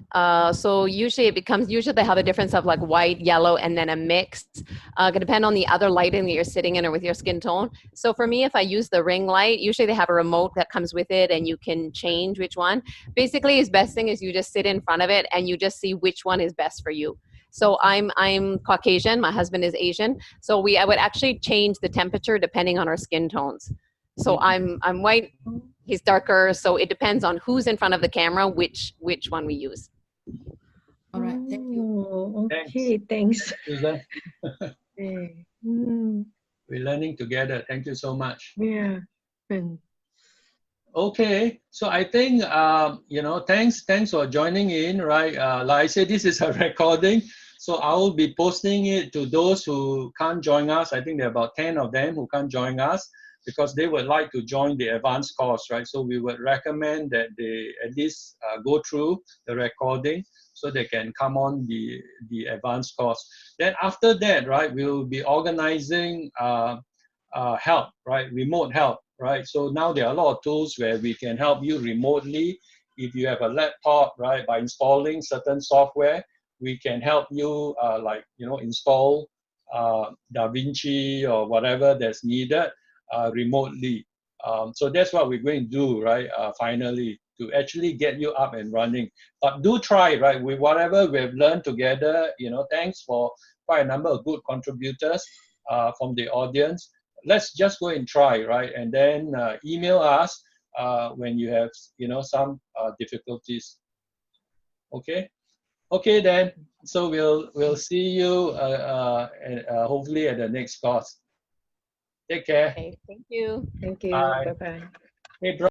So usually they have a difference of like white, yellow, and then a mix. It can depend on the other lighting that you're sitting in or with your skin tone. So for me, if I use the ring light, usually they have a remote that comes with it and you can change which one. Basically, the best thing is you just sit in front of it and you just see which one is best for you. So I'm Caucasian, my husband is Asian. So I would actually change the temperature depending on our skin tones. So I'm white, he's darker. So it depends on who's in front of the camera, which one we use. All right, thank you. Okay, thanks. Susan. Mm, We're learning together. Thank you so much. yeah. Okay, so I think, thanks for joining in, right? Like I said, this is a recording, so I will be posting it to those who can't join us. I think there are about 10 of them who can't join us because they would like to join the advanced course, right? So we would recommend that they at least go through the recording so they can come on the advanced course. Then after that, right, we'll be organizing help, right? Remote help. Right, so now there are a lot of tools where we can help you remotely. If you have a laptop, right, by installing certain software, we can help you, install Da Vinci or whatever that's needed remotely. So that's what we're going to do, right, finally, to actually get you up and running. But do try, right, with whatever we've learned together. Thanks for quite a number of good contributors from the audience. Let's just go and try, right? And then email us when you have, some difficulties. Okay? Okay then. So we'll see you hopefully at the next course. Take care. Okay, thank you. Thank you. Bye. Bye-bye. Hey, bro.